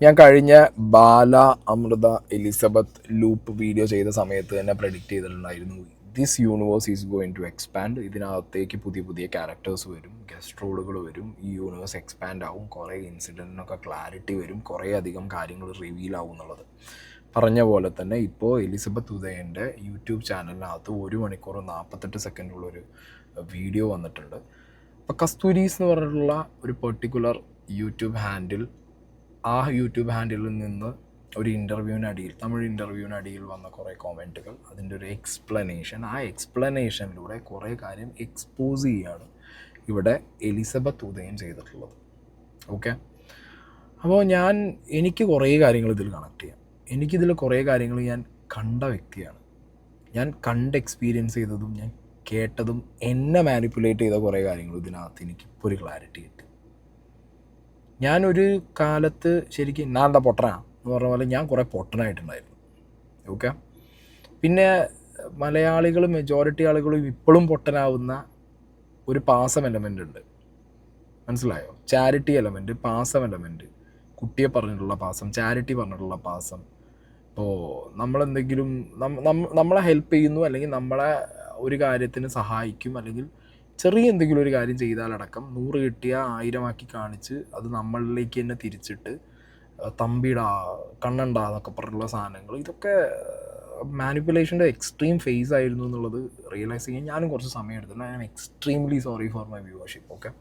ഞാൻ കഴിഞ്ഞ Bala Amrutha Elizabeth loop video ചെയ്ത സമയത്ത് തന്നെ പ്രെഡിക്റ്റ് ചെയ്തിട്ടുണ്ടായിരുന്നു this universe is going to expand. ഇതിനകത്തേക്ക് പുതിയ പുതിയ ക്യാരക്ടേഴ്സ് വരും, ഗസ്റ്റ് റോളുകൾ വരും, ഈ യൂണിവേഴ്സ് എക്സ്പാൻഡ് ആവും, കുറേ ഇൻസിഡൻറ്റിനൊക്കെ ക്ലാരിറ്റി വരും, കുറേ അധികം കാര്യങ്ങൾ റിവീൽ ആവും എന്നുള്ളത് പറഞ്ഞ പോലെ തന്നെ ഇപ്പോൾ എലിസബത്ത് ഉദയൻ്റെ യൂട്യൂബ് ചാനലിനകത്ത് 1 മണിക്കൂർ 48 സെക്കൻഡുള്ളൊരു വീഡിയോ വന്നിട്ടുണ്ട്. അപ്പോൾ കസ്തൂരീസ് എന്ന് പറഞ്ഞിട്ടുള്ള ഒരു പെർട്ടിക്കുലർ യൂട്യൂബ് ഹാൻഡിൽ, ആ യൂട്യൂബ് ഹാൻഡിലിൽ നിന്ന് ഒരു ഇൻ്റർവ്യൂവിനടിയിൽ, തമിഴ് ഇൻ്റർവ്യൂവിനടിയിൽ വന്ന കുറേ കോമെൻറ്റുകൾ, അതിൻ്റെ ഒരു എക്സ്പ്ലനേഷൻ, ആ എക്സ്പ്ലനേഷനിലൂടെ കുറേ കാര്യം എക്സ്പോസ് ചെയ്യുകയാണ് ഇവിടെ എലിസബത്ത് ഉദയൻ ചെയ്തിട്ടുള്ളത്. ഓക്കെ, അപ്പോൾ എനിക്ക് കുറേ കാര്യങ്ങൾ ഇതിൽ കണക്ട് ചെയ്യാം. എനിക്കിതിൽ കുറേ കാര്യങ്ങൾ ഞാൻ കണ്ട വ്യക്തിയാണ്. ഞാൻ എക്സ്പീരിയൻസ് ചെയ്തതും ഞാൻ കേട്ടതും എന്നെ മാനിപ്പുലേറ്റ് ചെയ്ത കുറേ കാര്യങ്ങൾ ഇതിനകത്ത് എനിക്കിപ്പോൾ ഒരു ക്ലാരിറ്റി കിട്ടി. ഞാനൊരു കാലത്ത് ശരിക്കും ഞാൻ എന്താ പൊട്ടനാ എന്ന് പറഞ്ഞ പോലെ ഞാൻ കുറേ പൊട്ടനായിട്ടുണ്ടായിരുന്നു. ഓക്കെ, പിന്നെ മലയാളികൾ മെജോറിറ്റി ആളുകളും ഇപ്പോഴും പൊട്ടനാവുന്ന ഒരു പാസം എലമെൻ്റ് ഉണ്ട്, മനസ്സിലായോ? ചാരിറ്റി എലമെൻറ്റ്, പാസം എലമെൻറ്റ്, കുട്ടിയെ പറഞ്ഞിട്ടുള്ള പാസം, ചാരിറ്റി പറഞ്ഞിട്ടുള്ള പാസം. ഇപ്പോൾ നമ്മളെന്തെങ്കിലും നമ്മളെ ഹെൽപ്പ് ചെയ്യുന്നു, അല്ലെങ്കിൽ നമ്മളെ ഒരു കാര്യത്തിന് സഹായിക്കും, അല്ലെങ്കിൽ ചെറിയ എന്തെങ്കിലും ഒരു കാര്യം ചെയ്താലടക്കം 100 കിട്ടിയ 1000 ആക്കി കാണിച്ച് അത് നമ്മളിലേക്ക് തന്നെ തിരിച്ചിട്ട് തമ്പിടാ കണ്ണണ്ടാ എന്നൊക്കെ പറഞ്ഞുള്ള സാധനങ്ങൾ, ഇതൊക്കെ മാനിപ്പുലേഷൻ്റെ എക്സ്ട്രീം ഫേസ് ആയിരുന്നു എന്നുള്ളത് റിയലൈസ് ചെയ്യാൻ ഞാനും കുറച്ച് സമയം എടുത്തിട്ടുണ്ട്. I am extremely sorry for my viewership. Okay,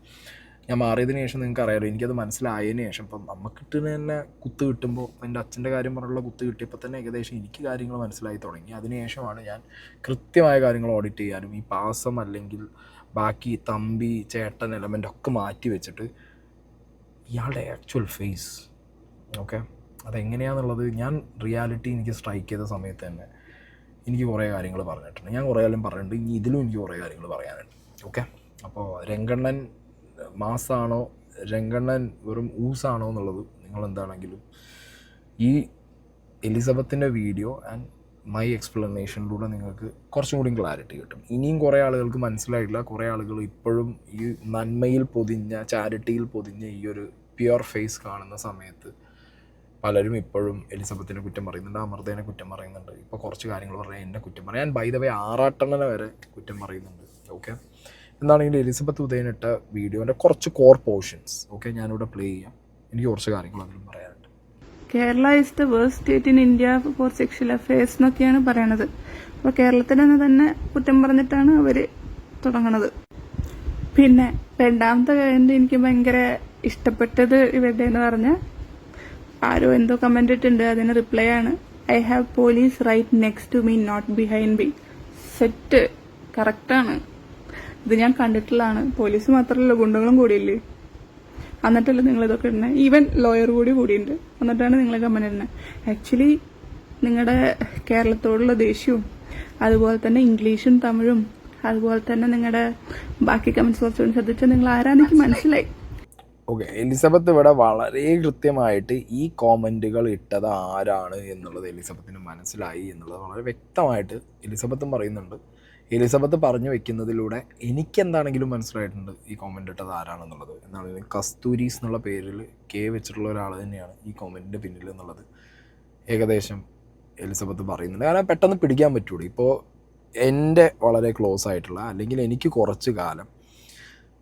ഞാൻ മാറിയതിന് ശേഷം നിങ്ങൾക്ക് അറിയാലോ, എനിക്കത് മനസ്സിലായതിന് ശേഷം ഇപ്പം നമുക്കിട്ട് തന്നെ കുത്ത് കിട്ടുമ്പോൾ, എൻ്റെ അച്ഛൻ്റെ കാര്യം പറഞ്ഞുള്ള കുത്ത് കിട്ടിയപ്പോൾ തന്നെ ഏകദേശം എനിക്ക് കാര്യങ്ങൾ മനസ്സിലായി തുടങ്ങി. അതിനുശേഷമാണ് ഞാൻ കൃത്യമായ കാര്യങ്ങൾ ഓഡിറ്റ് ചെയ്യാനും ഈ പാസം അല്ലെങ്കിൽ ബാക്കി തമ്പി ചേട്ടൻ എലമെൻ്റ് ഒക്കെ മാറ്റി വെച്ചിട്ട് ഇയാളുടെ ആക്ച്വൽ ഫേസ്, ഓക്കെ, അതെങ്ങനെയാണെന്നുള്ളത് ഞാൻ റിയാലിറ്റി എനിക്ക് സ്ട്രൈക്ക് ചെയ്ത സമയത്ത് തന്നെ എനിക്ക് കുറേ കാര്യങ്ങൾ പറഞ്ഞിട്ടുണ്ട്. ഞാൻ കുറേ കാലം പറഞ്ഞിട്ടുണ്ട്, ഇനി ഇതിലും എനിക്ക് കുറേ കാര്യങ്ങൾ പറയാനുണ്ട്. ഓക്കെ, അപ്പോൾ രംഗണ്ണൻ മാസാണോ രംഗണ്ണൻ വെറും ഊസാണോ എന്നുള്ളത് നിങ്ങളെന്താണെങ്കിലും ഈ എലിസബത്തിൻ്റെ വീഡിയോ ആൻഡ് മൈ എക്സ്പ്ലനേഷനിലൂടെ നിങ്ങൾക്ക് കുറച്ചും കൂടി ക്ലാരിറ്റി കിട്ടും. ഇനിയും കുറേ ആളുകൾക്ക് മനസ്സിലായിട്ടില്ല, കുറേ ആളുകൾ ഇപ്പോഴും ഈ നന്മയിൽ പൊതിഞ്ഞ, ചാരിറ്റിയിൽ പൊതിഞ്ഞ ഈ ഒരു പ്യുവർ ഫേസ് കാണുന്ന സമയത്ത് പലരും ഇപ്പോഴും എലിസബത്തിനെ കുറ്റം പറയുന്നുണ്ട്, അമൃതേനെ കുറ്റം പറയുന്നുണ്ട്, ഇപ്പോൾ കുറച്ച് കാര്യങ്ങൾ പറഞ്ഞാൽ എന്നെ കുറ്റം പറയാം. ഞാൻ ബൈ ദ വേ ആറാട്ടണ്ണനെ വരെ കുറ്റം പറയുന്നുണ്ട്. ഓക്കെ, എന്താണെങ്കിലും എലിസബത്ത് ഉദയനിട്ട വീഡിയോൻ്റെ കുറച്ച് കോർ പോർഷൻസ് ഓക്കെ ഞാനിവിടെ പ്ലേ ചെയ്യാം. എനിക്ക് കുറച്ച് കാര്യങ്ങൾ അതിലും പറയാനുണ്ട്. Kerala is the worst state in India for sexual affairs എന്നൊക്കെയാണ് പറയണത്. അപ്പോൾ കേരളത്തിൽ തന്നെ കുറ്റം പറഞ്ഞിട്ടാണ് അവര് തുടങ്ങണത്. പിന്നെ രണ്ടാമത്തെ കാര്യം എനിക്ക് ഭയങ്കര ഇഷ്ടപ്പെട്ടത് ഇവരുടെ എന്ന് പറഞ്ഞാൽ, ആരോ എന്തോ കമന്റ് ഇട്ടുണ്ട്, അതിന് റിപ്ലൈ ആണ്, I have police right next to me not behind me. Set, കറക്റ്റാണ്. ഇത് ഞാൻ കണ്ടിട്ടുള്ളതാണ്. പോലീസ് മാത്രമല്ല, ഗുണ്ടകളും കൂടിയില്ലേ, എന്നിട്ടല്ല നിങ്ങൾ ഇതൊക്കെ ഇടുന്നത്. ഈവൻ ലോയർ കൂടിയുണ്ട്, എന്നിട്ടാണ് നിങ്ങൾ കമന്റ് ഇടുന്നത്. ആക്ച്വലി നിങ്ങളുടെ കേരളത്തോടുള്ള ദേഷ്യവും അതുപോലെ തന്നെ ഇംഗ്ലീഷും തമിഴും അതുപോലെ തന്നെ നിങ്ങളുടെ ബാക്കി കമന്റ്സ് കുറച്ചുകൂടി ശ്രദ്ധിച്ചാൽ നിങ്ങൾ ആരാണെനിക്ക് മനസ്സിലായി. ഓക്കെ, എലിസബത്ത് ഇവിടെ വളരെ കൃത്യമായിട്ട് ഈ കോമൻറ്റുകൾ ഇട്ടത് ആരാണ് എന്നുള്ളത് എലിസബത്തിന് മനസ്സിലായി എന്നുള്ളത് വളരെ വ്യക്തമായിട്ട് എലിസബത്തും പറയുന്നുണ്ട്. എലിസബത്ത് പറഞ്ഞു വെക്കുന്നതിലൂടെ എനിക്കെന്താണെങ്കിലും മനസ്സിലായിട്ടുണ്ട് ഈ കോമൻ്റ് ഇട്ടത് ആരാണെന്നുള്ളത്. എന്നാണെങ്കിലും കസ്തൂരീസ് എന്നുള്ള പേരിൽ വെച്ചിട്ടുള്ള ഒരാൾ തന്നെയാണ് ഈ കോമൻറ്റിൻ്റെ പിന്നിൽ എന്നുള്ളത് ഏകദേശം എലിസബത്ത് പറയുന്നുണ്ട്. കാരണം പെട്ടെന്ന് പിടിക്കാൻ പറ്റുള്ളൂ. ഇപ്പോൾ എൻ്റെ വളരെ ക്ലോസ് ആയിട്ടുള്ള, അല്ലെങ്കിൽ എനിക്ക് കുറച്ച് കാലം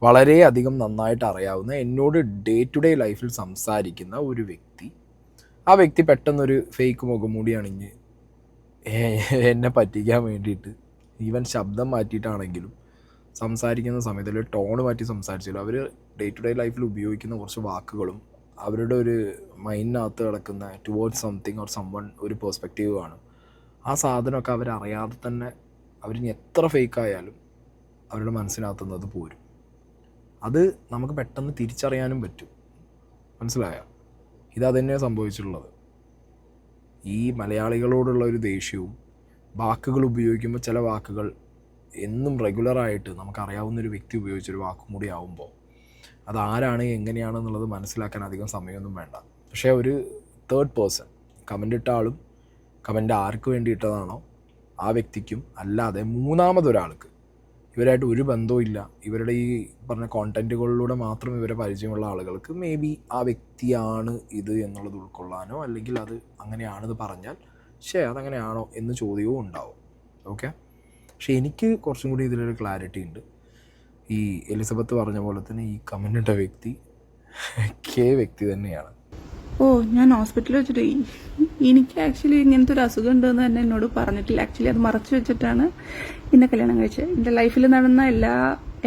വളരെയധികം നന്നായിട്ട് അറിയാവുന്ന, എന്നോട് ഡേ ടു ഡേ ലൈഫിൽ സംസാരിക്കുന്ന ഒരു വ്യക്തി, ആ വ്യക്തി പെട്ടെന്നൊരു ഫേക്ക് മുഖംമൂടി അണിഞ്ഞ് എന്നെ പറ്റിക്കാൻ വേണ്ടിയിട്ട് ഈവൻ ശബ്ദം മാറ്റിയിട്ടാണെങ്കിലും സംസാരിക്കുന്ന സമയത്തിൽ ടോണ് മാറ്റി സംസാരിച്ചാലും അവർ ഡേ ടു ഡേ ലൈഫിൽ ഉപയോഗിക്കുന്ന കുറച്ച് വാക്കുകളും അവരുടെ ഒരു മൈൻഡിനകത്ത് കിടക്കുന്ന ടുവേർഡ്സ് സംതിങ് ഓർ സംവൺ ഒരു പെർസ്പെക്റ്റീവ് ആണ്. ആ സാധനമൊക്കെ അവരറിയാതെ തന്നെ അവരിനി എത്ര ഫേക്കായാലും അവരുടെ മനസ്സിനകത്തുന്നത് പോരും. അത് നമുക്ക് പെട്ടെന്ന് തിരിച്ചറിയാനും പറ്റും. മനസ്സിലായോ? ഇതതന്നെയാണ് സംഭവിച്ചിട്ടുള്ളത്. ഈ മലയാളികളോടുള്ള ഒരു ദേഷ്യവും വാക്കുകൾ ഉപയോഗിക്കുമ്പോൾ ചില വാക്കുകൾ എന്നും റെഗുലറായിട്ട് നമുക്കറിയാവുന്നൊരു വ്യക്തി ഉപയോഗിച്ചൊരു വാക്കും കൂടി ആവുമ്പോൾ അതാരാണ് എങ്ങനെയാണെന്നുള്ളത് മനസ്സിലാക്കാൻ അധികം സമയമൊന്നും വേണ്ട. പക്ഷേ ഒരു തേർഡ് പേഴ്സൺ, കമൻ്റ് ഇട്ട ആളും കമൻ്റ് ആർക്ക് വേണ്ടി ഇട്ടതാണോ ആ വ്യക്തിക്കും അല്ലാതെ മൂന്നാമതൊരാൾക്ക് ഇവരായിട്ട് ഒരു ബന്ധവും ഇല്ല. ഇവരുടെ ഈ പറഞ്ഞ കോണ്ടൻറ്റുകളിലൂടെ മാത്രം ഇവരെ പരിചയമുള്ള ആളുകൾക്ക് മേ ബി ആ വ്യക്തിയാണ് ഇത് എന്നുള്ളത് ഉൾക്കൊള്ളാനോ അല്ലെങ്കിൽ അത് അങ്ങനെയാണെന്ന് പറഞ്ഞാൽ അതങ്ങനെയാണോ എന്ന് ചോദ്യവും ഉണ്ടാവും. ഓക്കെ, പക്ഷേ എനിക്ക് കുറച്ചും കൂടി ഇതിലൊരു ക്ലാരിറ്റി ഉണ്ട്. ഈ എലിസബത്ത് പറഞ്ഞ പോലെ തന്നെ ഈ കമൻറ്റിട്ട വ്യക്തി വ്യക്തി തന്നെയാണ്. ഞാൻ ഹോസ്പിറ്റലിൽ വെച്ചിട്ട് എനിക്ക് ആക്ച്വലി ഇങ്ങനത്തെ ഒരു അസുഖം ഉണ്ടെന്ന് തന്നെ എന്നോട് പറഞ്ഞിട്ടില്ല. ആക്ച്വലി അത് മറച്ചു വെച്ചിട്ടാണ് എന്നെ കല്യാണം കഴിച്ചത്. എൻ്റെ ലൈഫിൽ നടന്ന എല്ലാ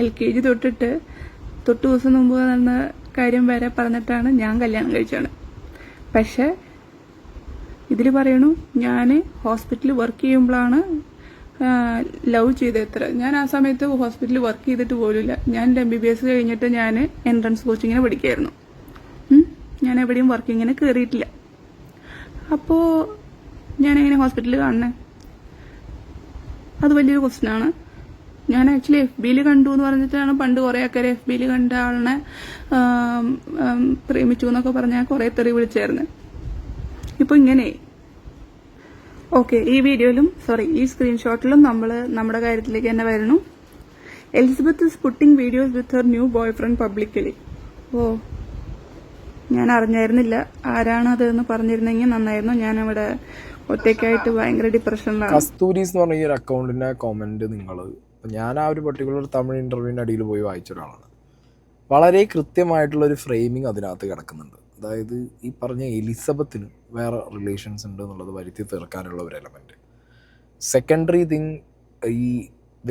LKG തൊട്ട് ദിവസം മുമ്പ് നടന്ന കാര്യം വരെ പറഞ്ഞിട്ടാണ് ഞാൻ കല്യാണം കഴിച്ചത്. പക്ഷെ ഇതിൽ പറയണു ഞാൻ ഹോസ്പിറ്റലിൽ വർക്ക് ചെയ്യുമ്പോഴാണ് ലവ് ചെയ്തെത്ര. ഞാൻ ആ സമയത്ത് ഹോസ്പിറ്റലിൽ വർക്ക് ചെയ്തിട്ട് പോലുമില്ല. ഞാൻ MBBS കഴിഞ്ഞിട്ട് ഞാൻ എൻട്രൻസ് കോച്ചിങ്ങിന് പഠിക്കുകയായിരുന്നു. ഞാൻ എവിടെയും വർക്കിങ്ങിന് കയറിയിട്ടില്ല. അപ്പോൾ ഞാനെങ്ങനെ ഹോസ്പിറ്റലിൽ കാണണേ? അത് വലിയൊരു ക്വസ്റ്റ്യനാണ്. ഞാൻ ആക്ച്വലി FBയിൽ കണ്ടു എന്ന് പറഞ്ഞിട്ടാണ് പണ്ട് കുറേ ആൾക്കാർ FBയിൽ കണ്ട ആളിനെ പ്രേമിച്ചു എന്നൊക്കെ പറഞ്ഞാൽ കുറേ തെറി വിളിച്ചായിരുന്നു. ഇപ്പോൾ ഇങ്ങനെ ഓക്കെ, ഈ വീഡിയോയിലും ഈ സ്ക്രീൻഷോട്ടിലും നമ്മൾ നമ്മുടെ കാര്യത്തിലേക്ക് തന്നെ വരണം. Elizabeth is putting videos with Har new boy friend publicly. ഞാൻ അറിഞ്ഞായിരുന്നില്ല. ആരാണത് എന്ന് പറഞ്ഞിരുന്നെങ്കിൽ നന്നായിരുന്നു. ഞാനവിടെ ഒറ്റയ്ക്കായിട്ട് ഭയങ്കര ഡിപ്രഷനിലാണ്. കസ്തൂരീസ് എന്ന് പറഞ്ഞ ഈ ഒരു അക്കൗണ്ടിൻ്റെ കോമൻറ്റ് ഞാൻ ആ ഒരു പർട്ടിക്കുലർ തമിഴ് ഇൻ്റർവ്യൂവിൻ്റെ അടിയിൽ പോയി വായിച്ച ഒരാളാണ്. വളരെ കൃത്യമായിട്ടുള്ളൊരു ഫ്രെയിമിങ് അതിനകത്ത് കിടക്കുന്നുണ്ട്. അതായത് ഈ പറഞ്ഞ എലിസബത്തിന് വേറെ റിലേഷൻസ് ഉണ്ട് എന്നുള്ളത് വരുത്തി തീർക്കാനുള്ള ഒരു എലമെൻറ്റ്. സെക്കൻഡറി തിങ്, ഈ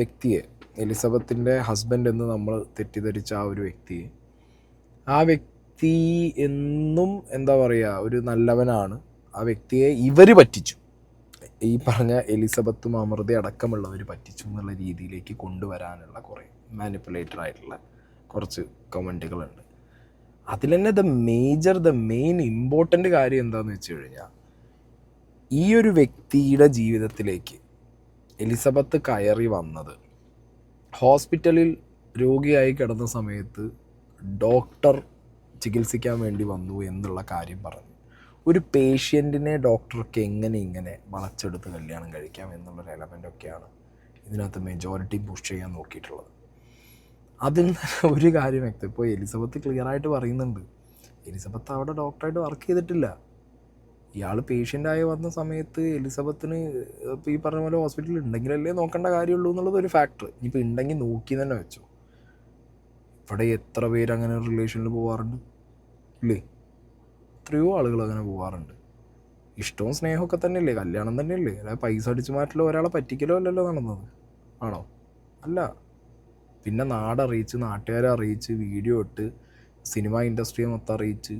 വ്യക്തിയെ എലിസബത്തിൻ്റെ ഹസ്ബൻഡ് എന്ന് നമ്മൾ തെറ്റിദ്ധരിച്ച ആ ഒരു വ്യക്തിയെ, ആ വ്യക്തി എന്നും എന്താ പറയുക ഒരു നല്ലവനാണ്. ആ വ്യക്തിയെ ഇവർ പറ്റിച്ചു, ഈ പറഞ്ഞ എലിസബത്തും അമൃത അടക്കമുള്ളവർ പറ്റിച്ചു എന്നുള്ള രീതിയിലേക്ക് കൊണ്ടുവരാനുള്ള കുറേ മാനിപ്പുലേറ്റഡ് ആയിട്ടുള്ള കുറച്ച് കമൻറ്റുകളുണ്ട്. അതിൽ തന്നെ ദ മെയിൻ ഇമ്പോർട്ടൻ്റ് കാര്യം എന്താണെന്ന് വെച്ച് കഴിഞ്ഞാൽ, ഈ ഒരു വ്യക്തിയുടെ ജീവിതത്തിലേക്ക് എലിസബത്ത് കയറി വന്നത് ഹോസ്പിറ്റലിൽ രോഗിയായി കിടന്ന സമയത്ത് ഡോക്ടർ ചികിത്സിക്കാൻ വേണ്ടി വന്നു എന്നുള്ള കാര്യം പറഞ്ഞു. ഒരു പേഷ്യൻറ്റിനെ ഡോക്ടർക്ക് ഇങ്ങനെ വളച്ചെടുത്ത് കല്യാണം കഴിക്കാം എന്നുള്ളൊരു എലമെൻ്റൊക്കെയാണ് ഇതിനകത്ത് മെജോറിറ്റി പുഷ് ചെയ്യാൻ നോക്കിയിട്ടുള്ളത്. അതിൽ ഒരു കാര്യം വ്യക്തം, ഇപ്പോൾ എലിസബത്ത് ക്ലിയറായിട്ട് പറയുന്നുണ്ട്, എലിസബത്ത് അവിടെ ഡോക്ടറായിട്ട് വർക്ക് ചെയ്തിട്ടില്ല. ഇയാൾ പേഷ്യൻ്റായി വന്ന സമയത്ത് എലിസബത്തിന് ഇപ്പോൾ ഈ പറഞ്ഞ പോലെ ഹോസ്പിറ്റലിൽ ഉണ്ടെങ്കിലല്ലേ നോക്കേണ്ട കാര്യമുള്ളൂ എന്നുള്ളത് ഒരു ഫാക്ടർ. ഇനിയിപ്പോൾ ഉണ്ടെങ്കിൽ നോക്കി തന്നെ വെച്ചോ. ഇവിടെ എത്ര പേര് അങ്ങനെ റിലേഷനിൽ പോകാറുണ്ട് ഇല്ലേ? എത്രയോ ആളുകൾ അങ്ങനെ പോകാറുണ്ട്. ഇഷ്ടവും സ്നേഹമൊക്കെ തന്നെയല്ലേ, കല്യാണം തന്നെയല്ലേ, അല്ലാതെ പൈസ അടിച്ചു മാറ്റലോ ഒരാളെ പറ്റിക്കലോ അല്ലല്ലോ നടന്നത്, ആണോ? അല്ല. പിന്നെ നാടറിയിച്ച്, നാട്ടുകാരെ അറിയിച്ച്, വീഡിയോ ഇട്ട്, സിനിമ ഇൻഡസ്ട്രിയെ മൊത്തം അറിയിച്ച്,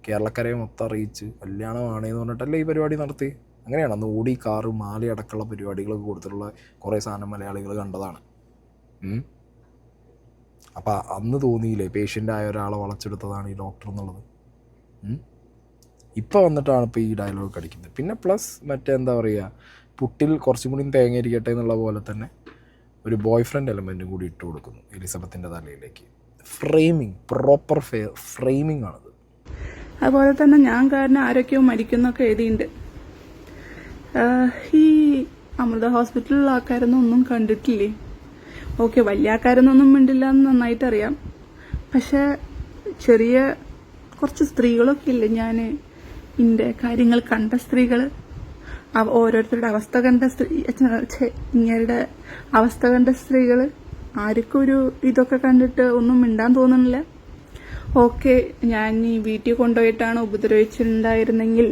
കേരളക്കരയെ മൊത്തം അറിയിച്ച് കല്യാണമാണേന്ന് പറഞ്ഞിട്ടല്ലേ ഈ പരിപാടി നടത്തി. അങ്ങനെയാണ് അന്ന് ഓടി കാറ് മാല അടക്കമുള്ള പരിപാടികളൊക്കെ കൊടുത്തിട്ടുള്ള കുറേ സാധനം മലയാളികൾ കണ്ടതാണ്. അപ്പം അന്ന് തോന്നിയില്ലേ പേഷ്യൻ്റായ ഒരാളെ വളച്ചെടുത്തതാണ് ഈ ഡോക്ടർ എന്നുള്ളത്? ഇപ്പോൾ വന്നിട്ടാണ് ഇപ്പോൾ ഈ ഡയലോഗ് അടിക്കുന്നത്. പിന്നെ പ്ലസ് എന്താ പറയുക, പുട്ടിൽ കുറച്ചും കൂടി തേങ്ങ ഇരിക്കട്ടെ എന്നുള്ള പോലെ തന്നെ ഒരു ബോയ് ഫ്രണ്ട് എലമെൻറ്റും കൂടി ഇട്ട് കൊടുക്കുന്നു എലിസബത്തിൻ്റെ തലയിലേക്ക്. ഫ്രെയിമിങ്, പ്രോപ്പർ ഫ്രെയിമിങ് ആണത്. അതുപോലെ തന്നെ ഞാൻ കാരണം ആരൊക്കെയോ മരിക്കുന്നൊക്കെ എഴുതിയിട്ടുണ്ട്. ഈ അമൃത ഹോസ്പിറ്റലിലുള്ള ആൾക്കാരൊന്നും ഒന്നും കണ്ടിട്ടില്ലേ? ഓക്കെ, വലിയ ആൾക്കാരൊന്നും മിണ്ടില്ല എന്ന് നന്നായിട്ട് അറിയാം. പക്ഷെ ചെറിയ കുറച്ച് സ്ത്രീകളൊക്കെ ഇല്ലേ, ഞാൻ ഇതിൻ്റെ കാര്യങ്ങൾ കണ്ട സ്ത്രീകൾ, ഓരോരുത്തരുടെ അവസ്ഥ കണ്ട ഇങ്ങരുടെ അവസ്ഥ കണ്ട സ്ത്രീകൾ, ആർക്കും ഒരു ഇതൊക്കെ കണ്ടിട്ട് ഒന്നും മിണ്ടാൻ തോന്നുന്നില്ല. ഓക്കെ, ഞാൻ ഈ വീട്ടിൽ കൊണ്ടുപോയിട്ടാണ് ഉപദ്രവിച്ചിട്ടുണ്ടായിരുന്നെങ്കിൽ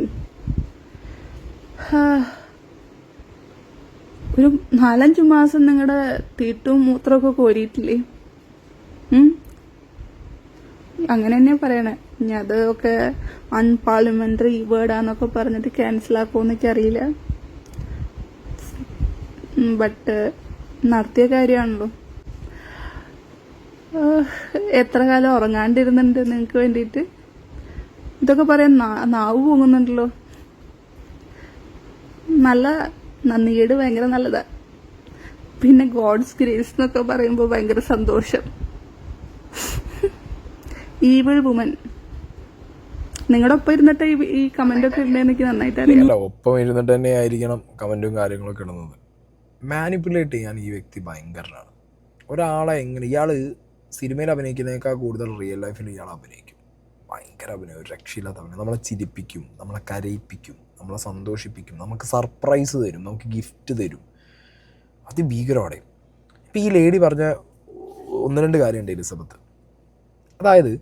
ഒരു 4-5 മാസം നിങ്ങളുടെ തീട്ടും മൂത്രമൊക്കെ കോരിയിട്ടില്ലേ? അങ്ങനെ തന്നെയാണ് പറയണേ. ഇനി അതൊക്കെ അൺപാർലമെന്ററി വേർഡാന്നൊക്കെ പറഞ്ഞിട്ട് ക്യാൻസലാക്കുമെന്ന് എനിക്കറിയില്ല. ബട്ട് നടത്തിയ കാര്യമാണല്ലോ. എത്ര കാലം ഉറങ്ങാണ്ടിരുന്നുണ്ട് നിങ്ങൾക്ക് വേണ്ടിയിട്ട്? ഇതൊക്കെ പറയാൻ നാവ് പോകുന്നുണ്ടല്ലോ. നല്ല നന്ദികേട് ഭയങ്കര നല്ലതാ. പിന്നെ ഗോഡ്സ് ഗ്രേസ് എന്നൊക്കെ പറയുമ്പോൾ ഭയങ്കര സന്തോഷം. Evil woman. നിങ്ങളുടെ ഒപ്പം ഇരുന്നിട്ട് ഈ കമന്റ് ഒക്കെ ഇടേണ്ട എനിക്ക് നന്നായിട്ട് അറിയാം. ഒപ്പം ഇരുന്നിട്ട് തന്നെ ആയിരിക്കണം കമന്റും കാര്യങ്ങളൊക്കെ ഇടുന്നത്. മാനിപ്പുലേറ്റ് ചെയ്യാൻ ഈ വ്യക്തി ഭയങ്കരനാണ്. ഒരാളെ എങ്ങനെ ഇയാൾ സിനിമയിൽ അഭിനയിക്കുന്നതിനേക്കാൾ കൂടുതൽ റിയൽ ലൈഫിൽ ഇയാൾ അഭിനയിക്കും. ഭയങ്കര അഭിനയം, ഒരു രക്ഷയില്ലാത്ത അഭിനയം. നമ്മളെ ചിരിപ്പിക്കും, നമ്മളെ കരയിപ്പിക്കും, നമ്മളെ സന്തോഷിപ്പിക്കും, നമുക്ക് സർപ്രൈസ് തരും, നമുക്ക് ഗിഫ്റ്റ് തരും. അതിഭീകരമാണ്. ഇപ്പം ഈ ലേഡി പറഞ്ഞ 1-2 കാര്യമുണ്ട് എലിസബത്ത്. അതായത്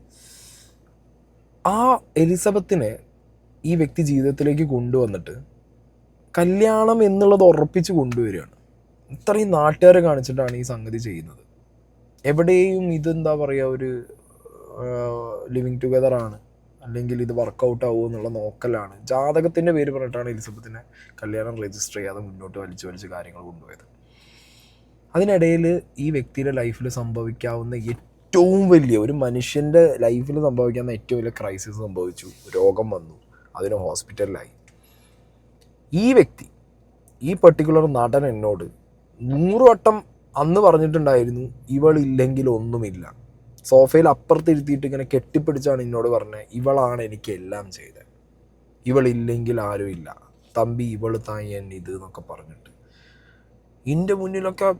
ആ എലിസബത്തിനെ ഈ വ്യക്തി ജീവിതത്തിലേക്ക് കൊണ്ടുവന്നിട്ട് കല്യാണം എന്നുള്ളത് ഉറപ്പിച്ച് കൊണ്ടുവരികയാണ്. ഇത്രയും നാട്ടുകാരെ കാണിച്ചിട്ടാണ് ഈ സംഗതി ചെയ്യുന്നത്. എവിടെയും ഇതെന്താ പറയുക, ഒരു ലിവിങ് ടുഗദറാണ്, അല്ലെങ്കിൽ ഇത് വർക്കൗട്ട് ആവുമോ എന്നുള്ള നോക്കലാണ്. ജാതകത്തിൻ്റെ പേര് പറഞ്ഞിട്ടാണ് എലിസബത്തിനെ കല്യാണം രജിസ്റ്റർ ചെയ്യാതെ മുന്നോട്ട് വലിച്ച് കാര്യങ്ങൾ കൊണ്ടുപോയത്. അതിനിടയിൽ ഈ വ്യക്തിയുടെ ലൈഫിൽ സംഭവിക്കാവുന്ന ഏറ്റവും വലിയ, ഒരു മനുഷ്യൻ്റെ ലൈഫിൽ സംഭവിക്കാവുന്ന ഏറ്റവും വലിയ ക്രൈസിസ് സംഭവിച്ചു. രോഗം വന്നു, അതിന് ഹോസ്പിറ്റലിലായി. ഈ വ്യക്തി, ഈ പർട്ടിക്കുലർ നടൻ എന്നോട് 100 വട്ടം അന്ന് പറഞ്ഞിട്ടുണ്ടായിരുന്നു, ഇവളില്ലെങ്കിൽ ഒന്നുമില്ല. സോഫയിൽ അപ്പുറത്തിരുത്തിയിട്ട് ഇങ്ങനെ കെട്ടിപ്പിടിച്ചാണ് എന്നോട് പറഞ്ഞത്, ഇവളാണ് എനിക്ക് എല്ലാം ചെയ്തത്, ഇവളില്ലെങ്കിൽ ആരുമില്ല, തമ്പി ഇവള് തായൻ ഇത് എന്നൊക്കെ പറഞ്ഞിട്ട് എൻ്റെ മുന്നിലൊക്കെ